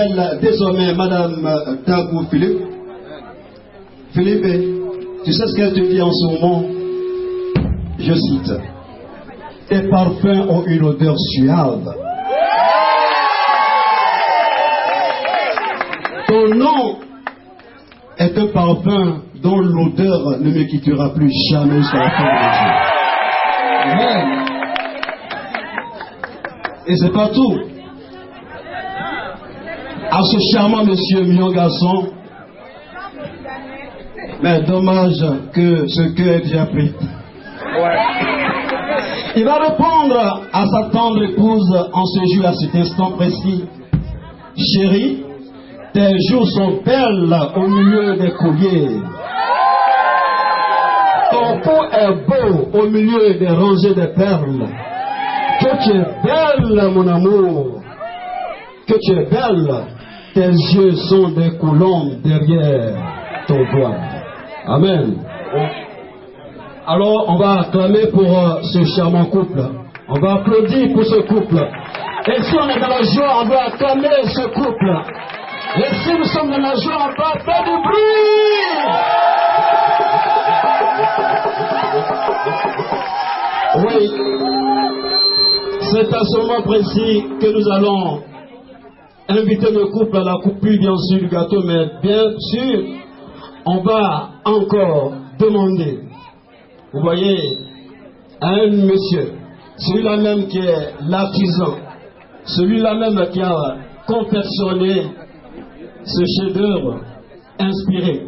m'appelle désormais Madame Dagou Philippe. Philippe, tu sais ce qu'elle te dit en ce moment? Je cite: tes parfums ont une odeur suave. Ton nom est un parfum dont l'odeur ne me quittera plus jamais jusqu'à la fin de mes jours. Amen. Et c'est pas tout. À ce charmant monsieur, mignon garçon, mais dommage que ce cœur est déjà pris. Il va répondre à sa tendre épouse en ce jour, à cet instant précis: chérie, tes jours sont belles au milieu des colliers. Ton cou est beau au milieu des rangées de perles. Que tu es belle, mon amour. Que tu es belle. Tes yeux sont des colombes derrière ton voile. Amen. Alors, on va acclamer pour ce charmant couple. On va applaudir pour ce couple. Et si on est dans la joie, on va acclamer ce couple. Et si nous sommes dans la joie, on va faire du bruit. Oui. C'est à ce moment précis que nous allons inviter le couple à la coupure, bien sûr, du gâteau, mais bien sûr, on va encore demander, vous voyez, à un monsieur, celui-là même qui est l'artisan, celui-là même qui a confectionné ce chef-d'œuvre inspiré